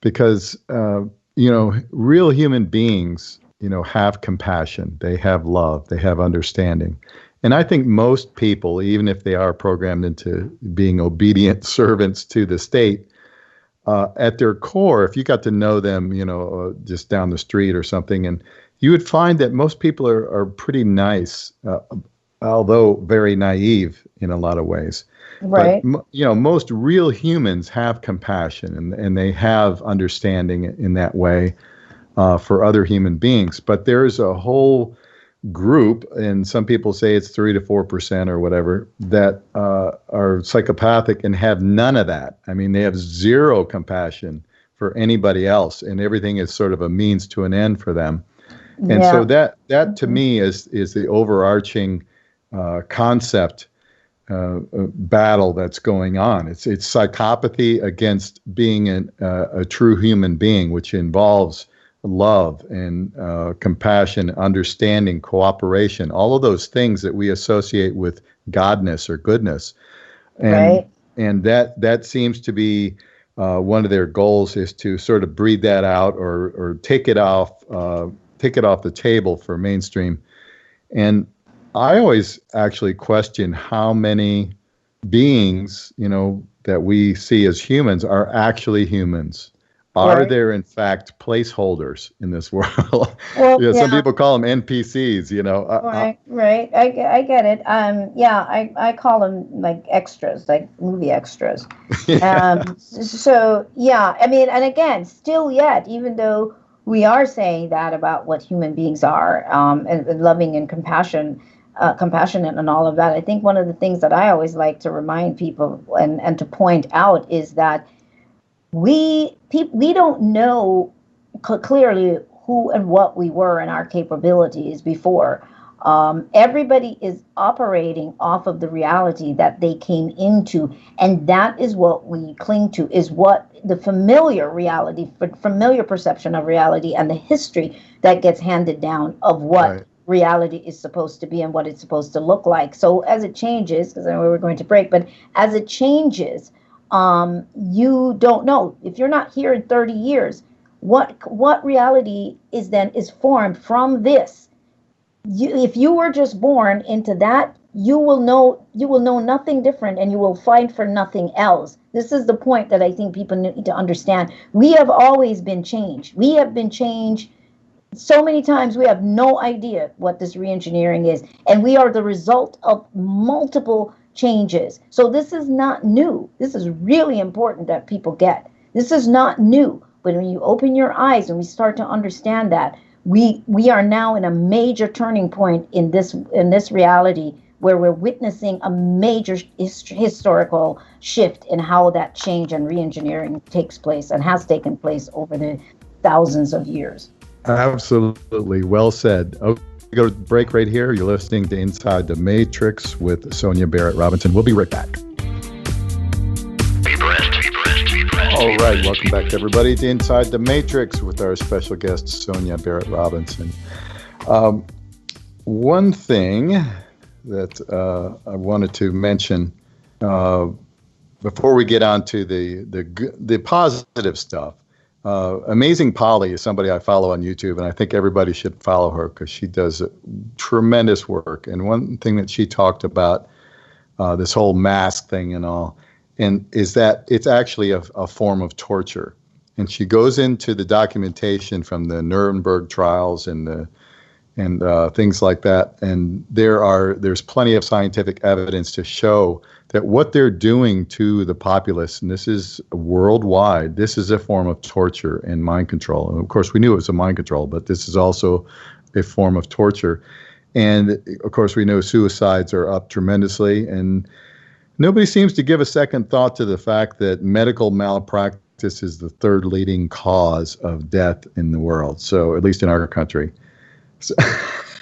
because real human beings have compassion, they have love, they have understanding. And I think most people, even if they are programmed into being obedient servants to the state, at their core, if you got to know them, just down the street or something, and you would find that most people are pretty nice, although very naive in a lot of ways. Right. But, most real humans have compassion, and they have understanding in that way for other human beings. But there's a whole group, and some people say it's 3 to 4% or whatever, that are psychopathic and have none of that. I mean, they have zero compassion for anybody else, and everything is sort of a means to an end for them. And so that to me is the overarching concept battle that's going on. It's psychopathy against being a true human being, which involves love and compassion, understanding, cooperation, all of those things that we associate with godness or goodness. And that seems to be one of their goals, is to sort of breed that out or take it off the table for mainstream. And I always actually question how many beings, that we see as humans are actually humans. Are there, in fact, placeholders in this world? Well, some people call them NPCs, Right. I get it. I call them like extras, like movie extras. So, I mean, and again, still yet, even though we are saying that about what human beings are, and loving and compassionate and all of that, I think one of the things that I always like to remind people and to point out is that we don't know clearly who and what we were and our capabilities before. Everybody is operating off of the reality that they came into, and that is what we cling to, is what the familiar reality, familiar perception of reality, and the history that gets handed down of what reality is supposed to be and what it's supposed to look like. So as it changes, because I know we're going to break, but as it changes, you don't know. If you're not here in 30 years, what reality is formed from this? If you were just born into that, you will know nothing different, and you will fight for nothing else. This is the point that I think people need to understand. We have always been changed. We have been changed so many times. We have no idea what this reengineering is, and we are the result of multiple changes. So this is not new. This is really important that people get. This is not new. But when you open your eyes and we start to understand that, we are now in a major turning point in this reality, where we're witnessing a major historical shift in how that change and reengineering takes place and has taken place over the thousands of years. Absolutely. Well said. go to break right here. You're listening to Inside the Matrix with Sonia Barrett Robinson. We'll be right back. All right, welcome back, everybody, to Inside the Matrix with our special guest, Sonia Barrett Robinson. One thing that I wanted to mention before we get on to the positive stuff. Amazing Polly is somebody I follow on YouTube, and I think everybody should follow her because she does tremendous work. And one thing that she talked about, this whole mask thing and all, and is that it's actually a form of torture. And she goes into the documentation from the Nuremberg trials and things like that. And there's plenty of scientific evidence to show that what they're doing to the populace, and this is worldwide, this is a form of torture and mind control. And of course, we knew it was a mind control, but this is also a form of torture. And of course, we know suicides are up tremendously, and nobody seems to give a second thought to the fact that medical malpractice is the third leading cause of death in the world. So at least in our country. So,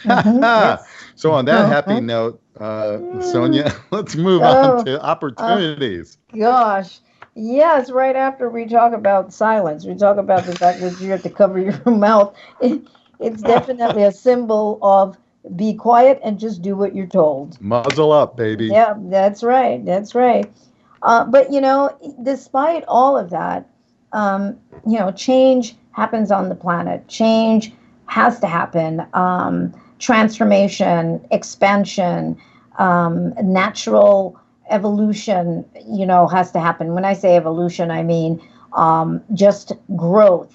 Yes. so on that happy note, Sonia, let's move on to opportunities. Gosh. Yes, right after we talk about silence, we talk about the fact that you have to cover your mouth. It's definitely a symbol of be quiet and just do what you're told. Muzzle up, baby. Yeah, that's right. That's right. But, despite all of that, change happens on the planet. Change has to happen. Transformation, expansion, natural evolution, has to happen. When I say evolution, I mean just growth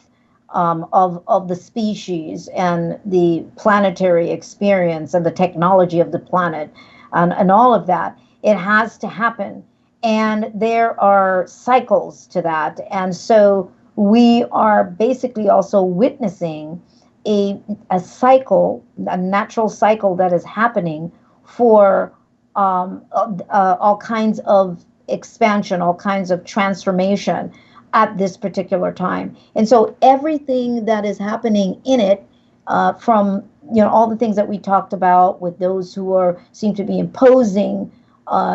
of the species and the planetary experience and the technology of the planet and all of that. It has to happen. And there are cycles to that. And so we are basically also witnessing a cycle, a natural cycle that is happening for all kinds of expansion, all kinds of transformation at this particular time. And so everything that is happening in it, from all the things that we talked about with those who seem to be imposing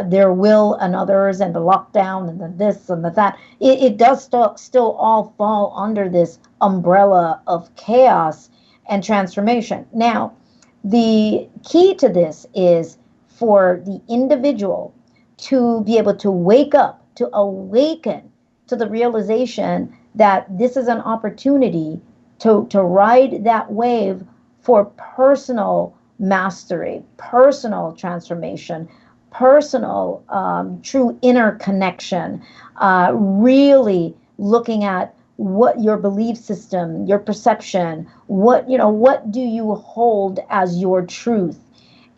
their will on others, and the lockdown and the this and the that, it does still all fall under this umbrella of chaos and transformation. Now, the key to this is for the individual to be able to wake up, to awaken to the realization that this is an opportunity to ride that wave for personal mastery, personal transformation, personal true inner connection, really looking at what your belief system, your perception, what do you hold as your truth.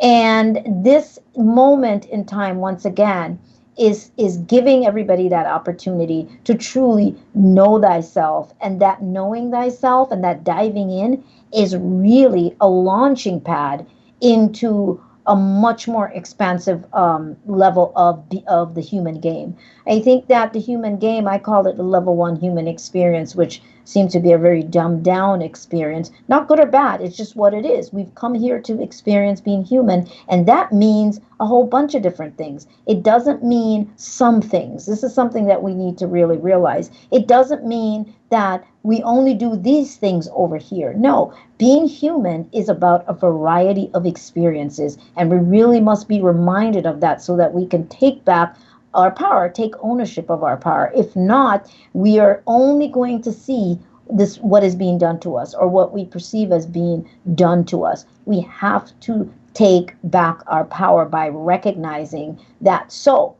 And this moment in time, once again, is giving everybody that opportunity to truly know thyself. And that knowing thyself and that diving in is really a launching pad into a much more expansive level of the human game. I think that the human game, I call it the level 1 human experience, which seems to be a very dumbed down experience. Not good or bad, it's just what it is. We've come here to experience being human, and that means a whole bunch of different things. It doesn't mean some things. This is something that we need to really realize. It doesn't mean that we only do these things over here. No, being human is about a variety of experiences, and we really must be reminded of that so that we can take back our power, take ownership of our power. If not, we are only going to see this, what is being done to us, or what we perceive as being done to us. We have to take back our power by recognizing that. So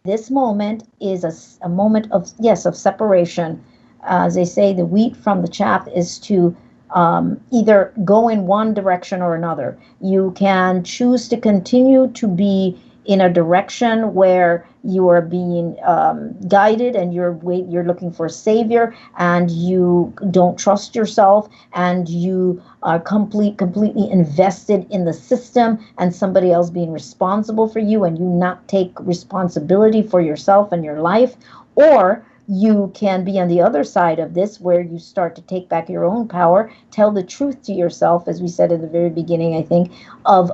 this moment is a moment of separation. As they say, the wheat from the chaff is to either go in one direction or another. You can choose to continue to be in a direction where you are being guided, and you're looking for a savior, and you don't trust yourself, and you are completely invested in the system and somebody else being responsible for you, and you not take responsibility for yourself and your life. Or you can be on the other side of this, where you start to take back your own power, tell the truth to yourself, as we said at the very beginning, I think, of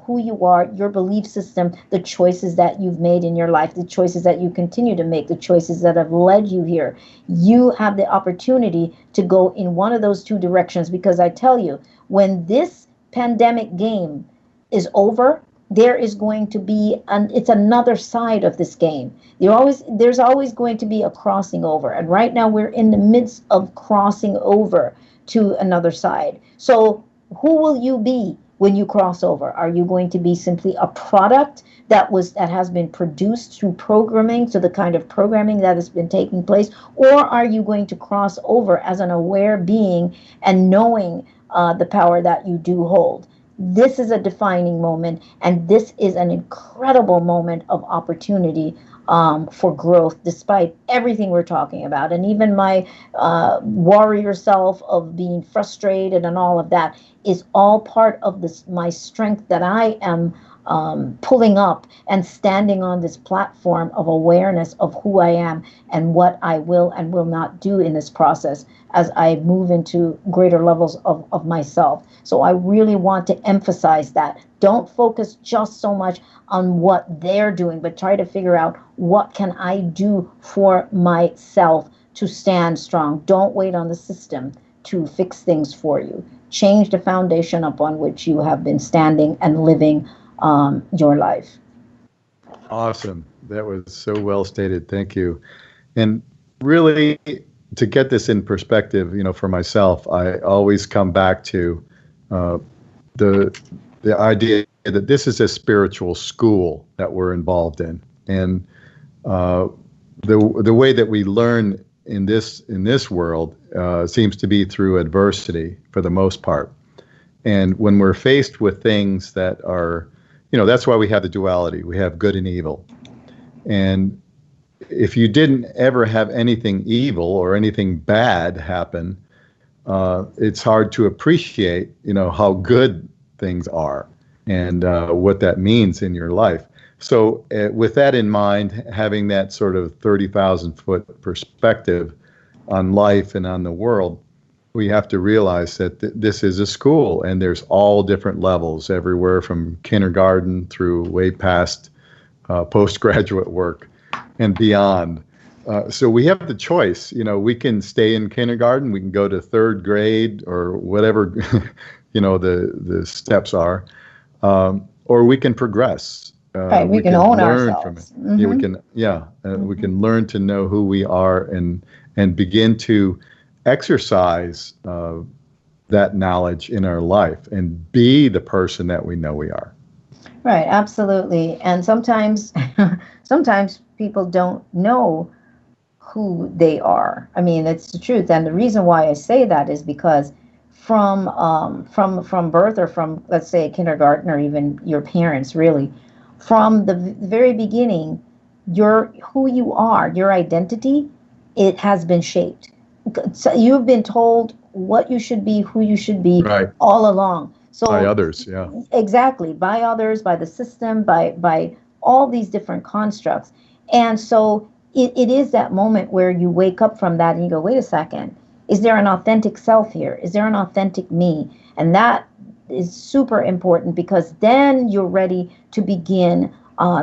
who you are, your belief system, the choices that you've made in your life, the choices that you continue to make, the choices that have led you here. You have the opportunity to go in one of those two directions, because I tell you, when this pandemic game is over, there is going to be it's another side of this game. There's always going to be a crossing over, and right now we're in the midst of crossing over to another side. So who will you be when you cross over? Are you going to be simply a product that has been produced through programming, so the kind of programming that has been taking place, or are you going to cross over as an aware being and knowing the power that you do hold? This is a defining moment, and this is an incredible moment of opportunity for growth, despite everything we're talking about. And even my warrior self of being frustrated and all of that is all part of my strength that I am pulling up and standing on this platform of awareness of who I am and what I will and will not do in this process as I move into greater levels of myself. So I really want to emphasize that. Don't focus just so much on what they're doing, but try to figure out, what can I do for myself to stand strong? Don't wait on the system to fix things for you. Change the foundation upon which you have been standing and living your life. Awesome. That was so well stated. Thank you. And really, to get this in perspective, for myself, I always come back to the idea that this is a spiritual school that we're involved in, and the way that we learn in this world seems to be through adversity for the most part. And when we're faced with things that are, that's why we have the duality. We have good and evil. And if you didn't ever have anything evil or anything bad happen, it's hard to appreciate, how good things are and what that means in your life. So with that in mind, having that sort of 30,000-foot perspective on life and on the world, we have to realize that this is a school, and there's all different levels, everywhere from kindergarten through way past postgraduate work and beyond. So we have the choice. We can stay in kindergarten, we can go to third grade or whatever, the steps are, or we can progress. Right, we can own learn ourselves. from it. Mm-hmm. We can learn to know who we are and begin to exercise that knowledge in our life and be the person that we know we are. Right, absolutely. And sometimes people don't know who they are. I mean, it's the truth. And the reason why I say that is because from birth, or from, let's say, kindergarten, or even your parents, really, from the very beginning, who you are, your identity, it has been shaped. So you've been told what you should be, who you should be, right, all along. So by others, yeah. Exactly, by others, by the system, by all these different constructs. And so it is that moment where you wake up from that and you go, wait a second, is there an authentic self here? Is there an authentic me? And that is super important, because then you're ready to begin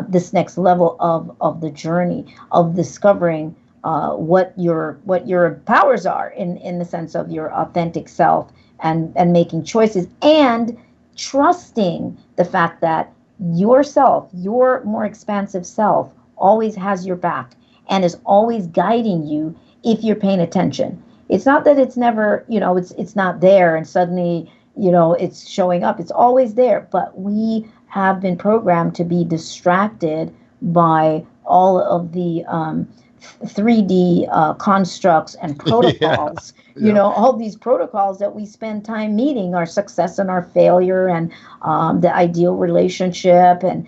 this next level of the journey of discovering what your powers are in the sense of your authentic self, and making choices and trusting the fact that yourself, your more expansive self, always has your back and is always guiding you if you're paying attention. It's not that it's never, it's not there and suddenly, it's showing up. It's always there, but we have been programmed to be distracted by all of the 3D constructs and protocols, all these protocols that we spend time meeting, our success and our failure, and the ideal relationship, and,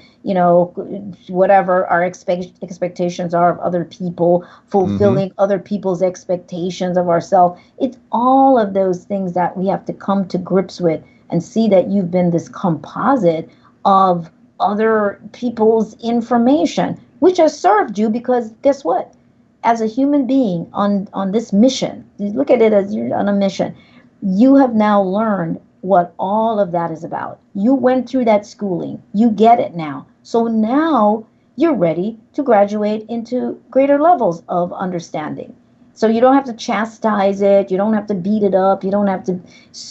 whatever our expectations are of other people, fulfilling other people's expectations of ourselves. It's all of those things that we have to come to grips with and see that you've been this composite of other people's information, which has served you, because guess what? as a human being on this mission, you look at it as you're on a mission, you have now learned what all of that is about. You went through that schooling. You get it now. So now you're ready to graduate into greater levels of understanding. So you don't have to chastise it. You don't have to beat it up. You don't have to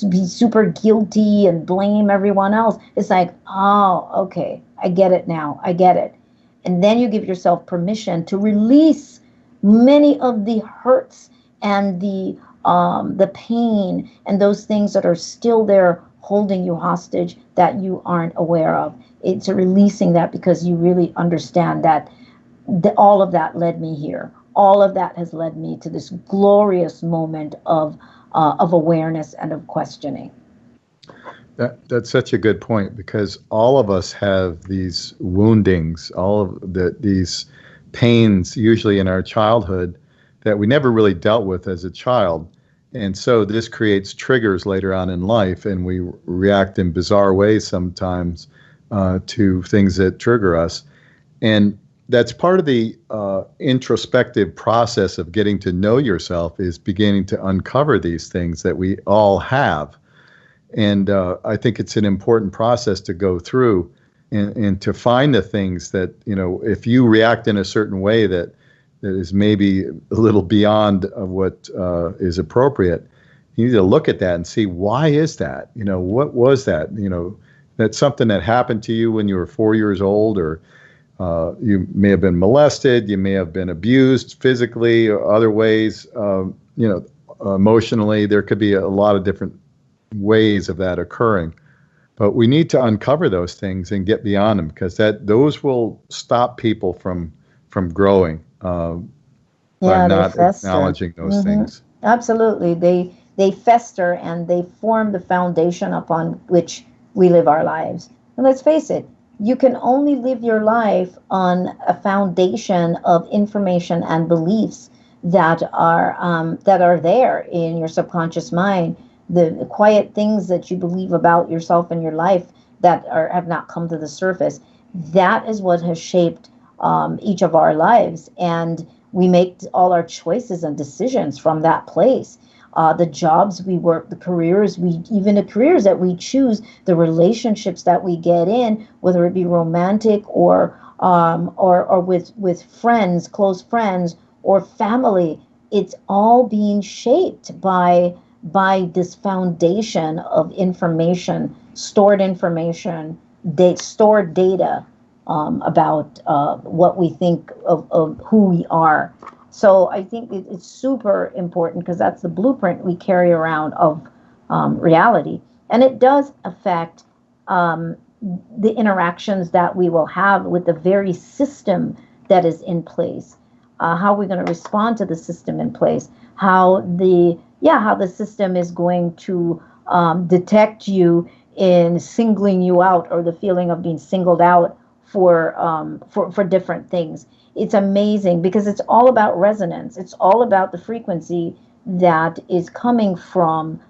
be super guilty and blame everyone else. It's like, oh, okay, I get it now. I get it. And then you give yourself permission to release many of the hurts and the pain and those things that are still there holding you hostage that you aren't aware of. It's releasing that because you really understand that all of that led me here. All of that has led me to this glorious moment of awareness and of questioning. That's such a good point, because all of us have these woundings, all of these pains, usually in our childhood, that we never really dealt with as a child. And so this creates triggers later on in life, and we react in bizarre ways sometimes to things that trigger us. And that's part of the introspective process of getting to know yourself, is beginning to uncover these things that we all have. And I think it's an important process to go through and to find the things that, if you react in a certain way that is maybe a little beyond of what is appropriate, you need to look at that and see, why is that? What was that? That's something that happened to you when you were 4 years old, or you may have been molested, you may have been abused physically or other ways, emotionally. There could be a lot of different ways of that occurring. But we need to uncover those things and get beyond them, because those will stop people from growing by not acknowledging those things. Absolutely. They fester and they form the foundation upon which we live our lives. And let's face it, you can only live your life on a foundation of information and beliefs that are there in your subconscious mind, the quiet things that you believe about yourself and your life that have not come to the surface. That is what has shaped each of our lives, and we make all our choices and decisions from that place. The jobs we work, the careers that we choose, the relationships that we get in, whether it be romantic or with friends, close friends, or family, it's all being shaped by this foundation of information, stored data about what we think of who we are. So I think it's super important, because that's the blueprint we carry around of reality. And it does affect the interactions that we will have with the very system that is in place. How we're going to respond to the system in place. How the system is going to detect you in singling you out, or the feeling of being singled out for different things. It's amazing, because it's all about resonance. It's all about the frequency that is coming from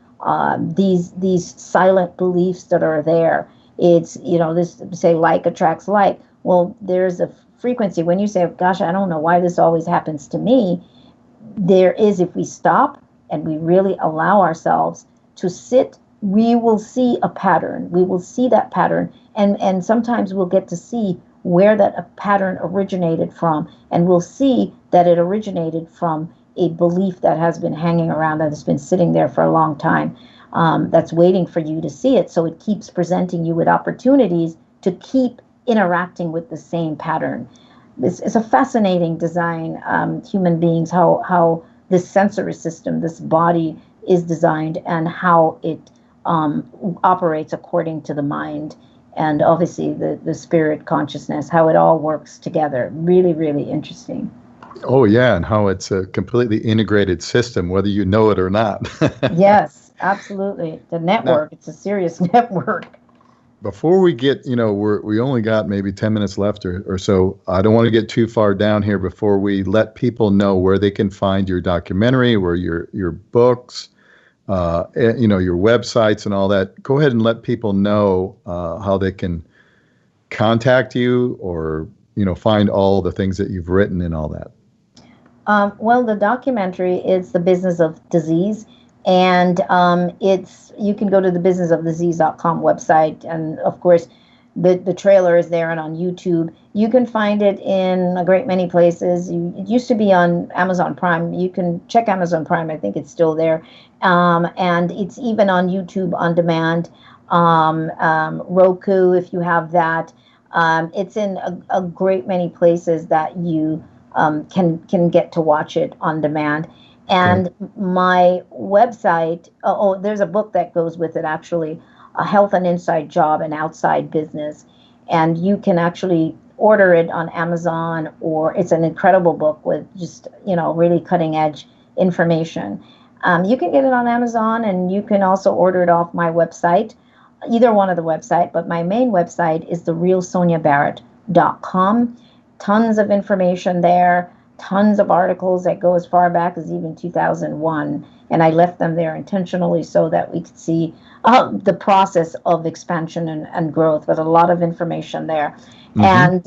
these silent beliefs that are there. It's, this say like attracts like. Well, there's a frequency. When you say, gosh, I don't know why this always happens to me, there is, if we stop and we really allow ourselves to sit, we will see a pattern. We will see that pattern. And sometimes we'll get to see where that pattern originated from. And we'll see that it originated from a belief that has been hanging around, that has been sitting there for a long time, that's waiting for you to see it. So it keeps presenting you with opportunities to keep interacting with the same pattern. It's a fascinating design, human beings, how this sensory system, this body is designed, and how it operates according to the mind, and obviously the spirit consciousness, how it all works together. Really, really interesting. Oh, yeah, and how it's a completely integrated system, whether you know it or not. Yes, absolutely. The network, it's a serious network. Before we get, we only got maybe 10 minutes left or so. I don't want to get too far down here before we let people know where they can find your documentary, where your books, your websites and all that. Go ahead and let people know how they can contact you, or, find all the things that you've written and all that. Well, the documentary is The Business of Disease, and it's you can go to the businessofdisease.com website, and of course, the trailer is there and on YouTube. You can find it in a great many places. It used to be on Amazon Prime. You can check Amazon Prime. I think it's still there, and it's even on YouTube on demand. Roku, if you have that. It's in a great many places that you can get to watch it on demand. And my website, there's a book that goes with it actually, A Health and Inside Job and Outside Business. And you can actually order it on Amazon, or it's an incredible book with just, really cutting edge information. You can get it on Amazon, and you can also order it off my website, either one of the website, but my main website is therealsoniabarrett.com. Tons of information there, tons of articles that go as far back as even 2001. And I left them there intentionally so that we could see the process of expansion and growth, but a lot of information there. Mm-hmm. And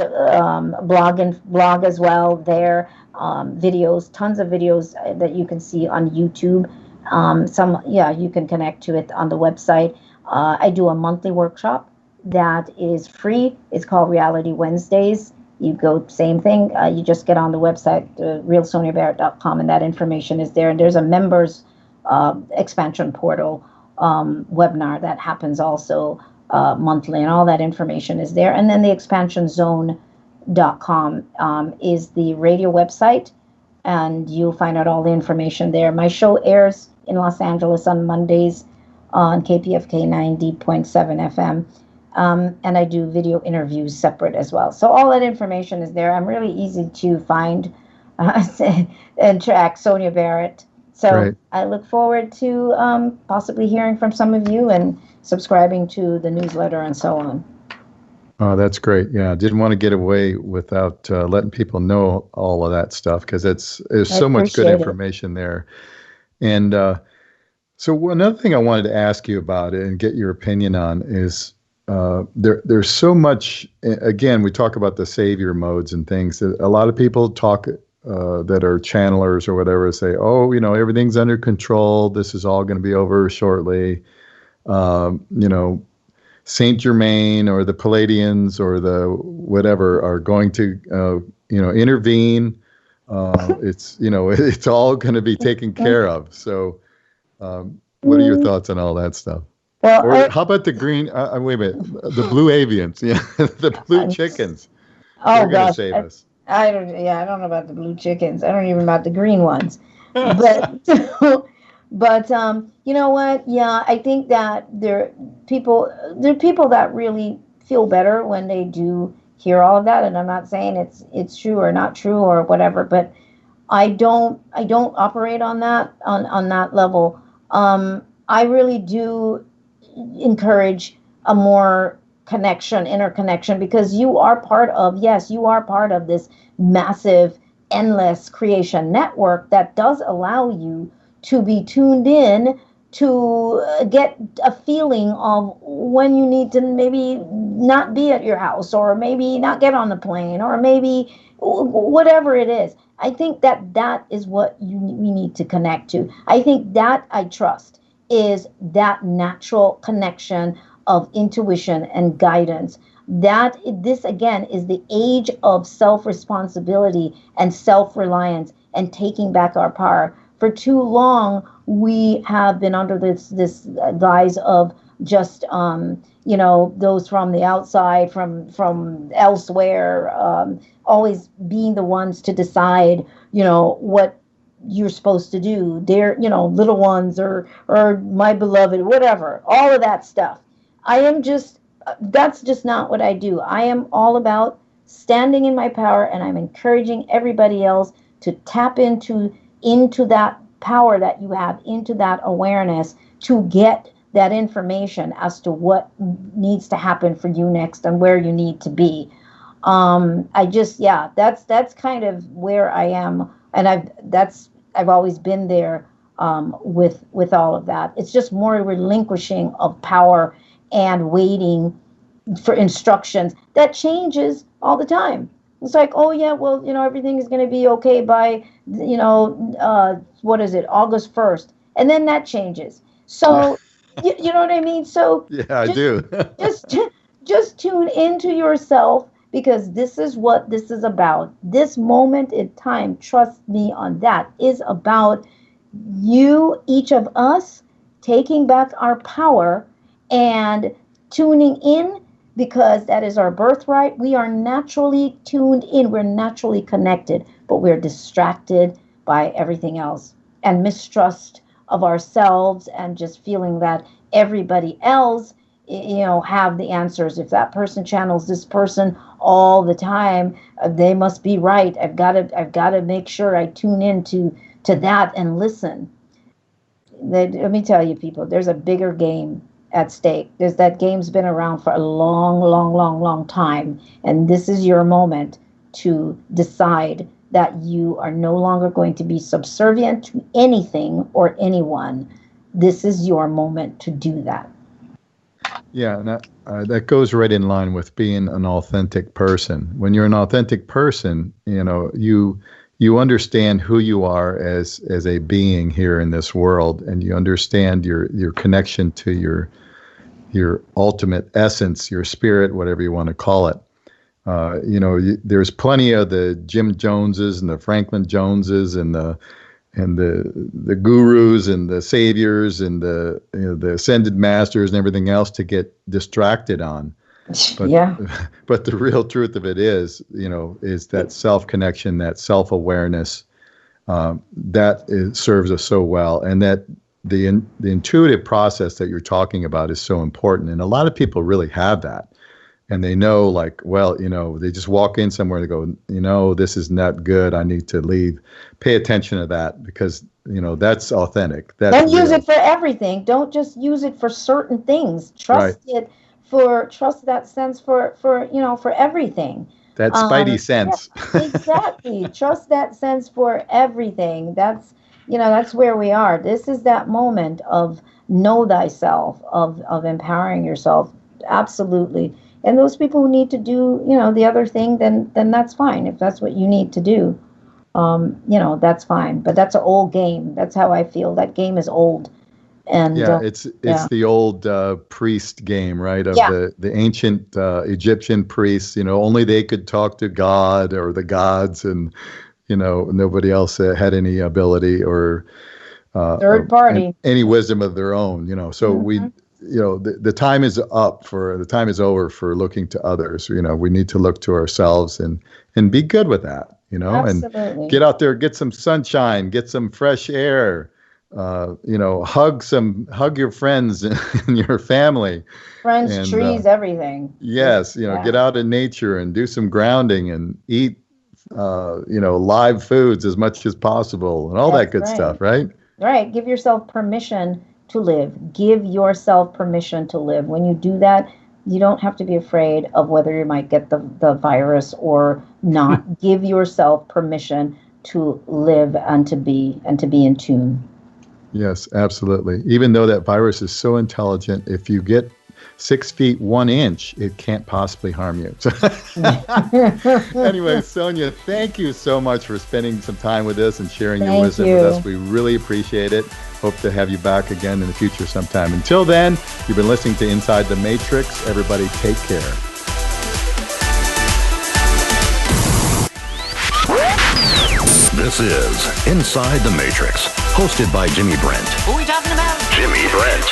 blog as well there, videos, tons of videos that you can see on YouTube. You can connect to it on the website. I do a monthly workshop that is free. It's called Reality Wednesdays. You go, same thing. You just get on the website, realsoniabarrett.com, and that information is there. And there's a members expansion portal webinar that happens also monthly, and all that information is there. And then the expansionzone.com is the radio website, and you'll find out all the information there. My show airs in Los Angeles on Mondays on KPFK 90.7 FM. And I do video interviews separate as well. So all that information is there. I'm really easy to find and track, Sonia Barrett. So I look forward to possibly hearing from some of you and subscribing to the newsletter and so on. Oh, that's great. Yeah, I didn't want to get away without letting people know all of that stuff, because there's so much good information there. And so another thing I wanted to ask you about and get your opinion on is there's so much, again, we talk about the savior modes and things. That a lot of people talk that are channelers or whatever say, everything's under control. This is all going to be over shortly. Saint Germain or the Palladians or the whatever are going to, intervene. It's all going to be taken care of. So what are your thoughts on all that stuff? Well, how about the green, wait a minute, the blue avians, the blue chickens. They're going to save us. I don't know about the blue chickens. I don't even know about the green ones. But you know what? Yeah, I think that there are people that really feel better when they do hear all of that. And I'm not saying it's true or not true or whatever, but I don't operate on that level. I really do encourage a more interconnection, because you are part of this massive, endless creation network that does allow you to be tuned in to get a feeling of when you need to maybe not be at your house, or maybe not get on the plane, or maybe whatever it is. I think that is what we need to connect to. I think that I trust is that natural connection of intuition and guidance. This again is the age of self-responsibility and self-reliance and taking back our power. For too long, we have been under this guise of just those from the outside, from elsewhere, always being the ones to decide what you're supposed to do. They're little ones or my beloved, whatever, all of that stuff. That's just not what I do. I am all about standing in my power, and I'm encouraging everybody else to tap into that power that you have, into that awareness, to get that information as to what needs to happen for you next and where you need to be. That's kind of where I am, and I've always been there with all of that. It's just more relinquishing of power and waiting for instructions that changes all the time. It's like, oh yeah, well, everything is going to be okay by, what is it, August 1st. And then that changes. So, you know what I mean? So Yeah, I do. just tune into yourself, because this is what this is about. This moment in time, trust me on that, is about you, each of us, taking back our power and tuning in, because that is our birthright. We are naturally tuned in. We're naturally connected, but we're distracted by everything else and mistrust of ourselves, and just feeling that everybody else, have the answers. If that person channels this person all the time, they must be right. I've got to make sure I tune in to that and listen. Let me tell you, people, there's a bigger game at stake. That game's been around for a long, long, long, long time. And this is your moment to decide that you are no longer going to be subservient to anything or anyone. This is your moment to do that. Yeah, and that goes right in line with being an authentic person. When you're an authentic person, you understand who you are as a being here in this world, and you understand your connection to your ultimate essence, your spirit, whatever you want to call it. There's plenty of the Jim Joneses and the Franklin Joneses and the gurus and the saviors and the ascended masters and everything else to get distracted on. But, yeah. But the real truth of it is that self-connection, that self-awareness, serves us so well. And that the intuitive process that you're talking about is so important. And a lot of people really have that. And they know, they just walk in somewhere and they go, this is not good. I need to leave. Pay attention to that, because, that's authentic. Don't use it for everything. Don't just use it for certain things. Trust that sense for everything. That spidey sense. Yeah, exactly. Trust that sense for everything. That's where we are. This is that moment of know thyself, of empowering yourself. Absolutely. And those people who need to do, the other thing, then that's fine. If that's what you need to do, that's fine. But that's an old game. That's how I feel. That game is old. And it's the old priest game, right? Of the ancient Egyptian priests. Only they could talk to God or the gods, and nobody else had any ability or third party, any wisdom of their own. So we. The time is the time is over for looking to others. We need to look to ourselves and be good with that, Absolutely. And get out there, get some sunshine, get some fresh air, hug your friends and your family. Friends, and, trees, everything. Yes. Get out in nature and do some grounding and eat, live foods as much as possible and all that good stuff. Right. Right. Give yourself permission to live. Give yourself permission to live. When you do that, you don't have to be afraid of whether you might get the virus or not. Give yourself permission to live and to be in tune. Yes, absolutely. Even though that virus is so intelligent, if you get 6 feet 1 inch, it can't possibly harm you. Anyway, Sonia, thank you so much for spending some time with us and sharing your wisdom with us. We really appreciate it. Hope to have you back again in the future sometime. Until then, you've been listening to Inside the Matrix. Everybody take care. This is Inside the Matrix, hosted by Jimmy Brent. Who are we talking about? Jimmy Brent.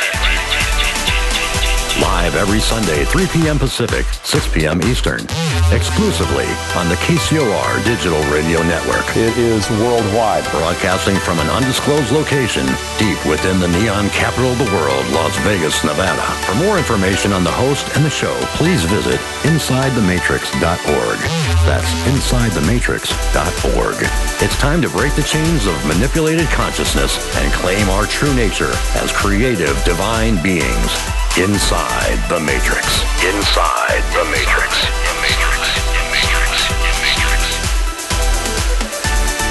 Live every Sunday, 3 p.m. Pacific, 6 p.m. Eastern. Exclusively on the KCOR Digital Radio Network. It is worldwide. Broadcasting from an undisclosed location deep within the neon capital of the world, Las Vegas, Nevada. For more information on the host and the show, please visit InsideTheMatrix.org. That's InsideTheMatrix.org. It's time to break the chains of manipulated consciousness and claim our true nature as creative, divine beings. Inside the Matrix. Inside the Matrix.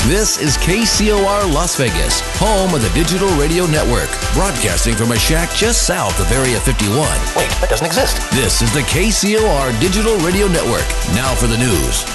This is KCOR Las Vegas, home of the Digital Radio Network, broadcasting from a shack just south of Area 51. Wait, that doesn't exist. This is the KCOR Digital Radio Network. Now for the news.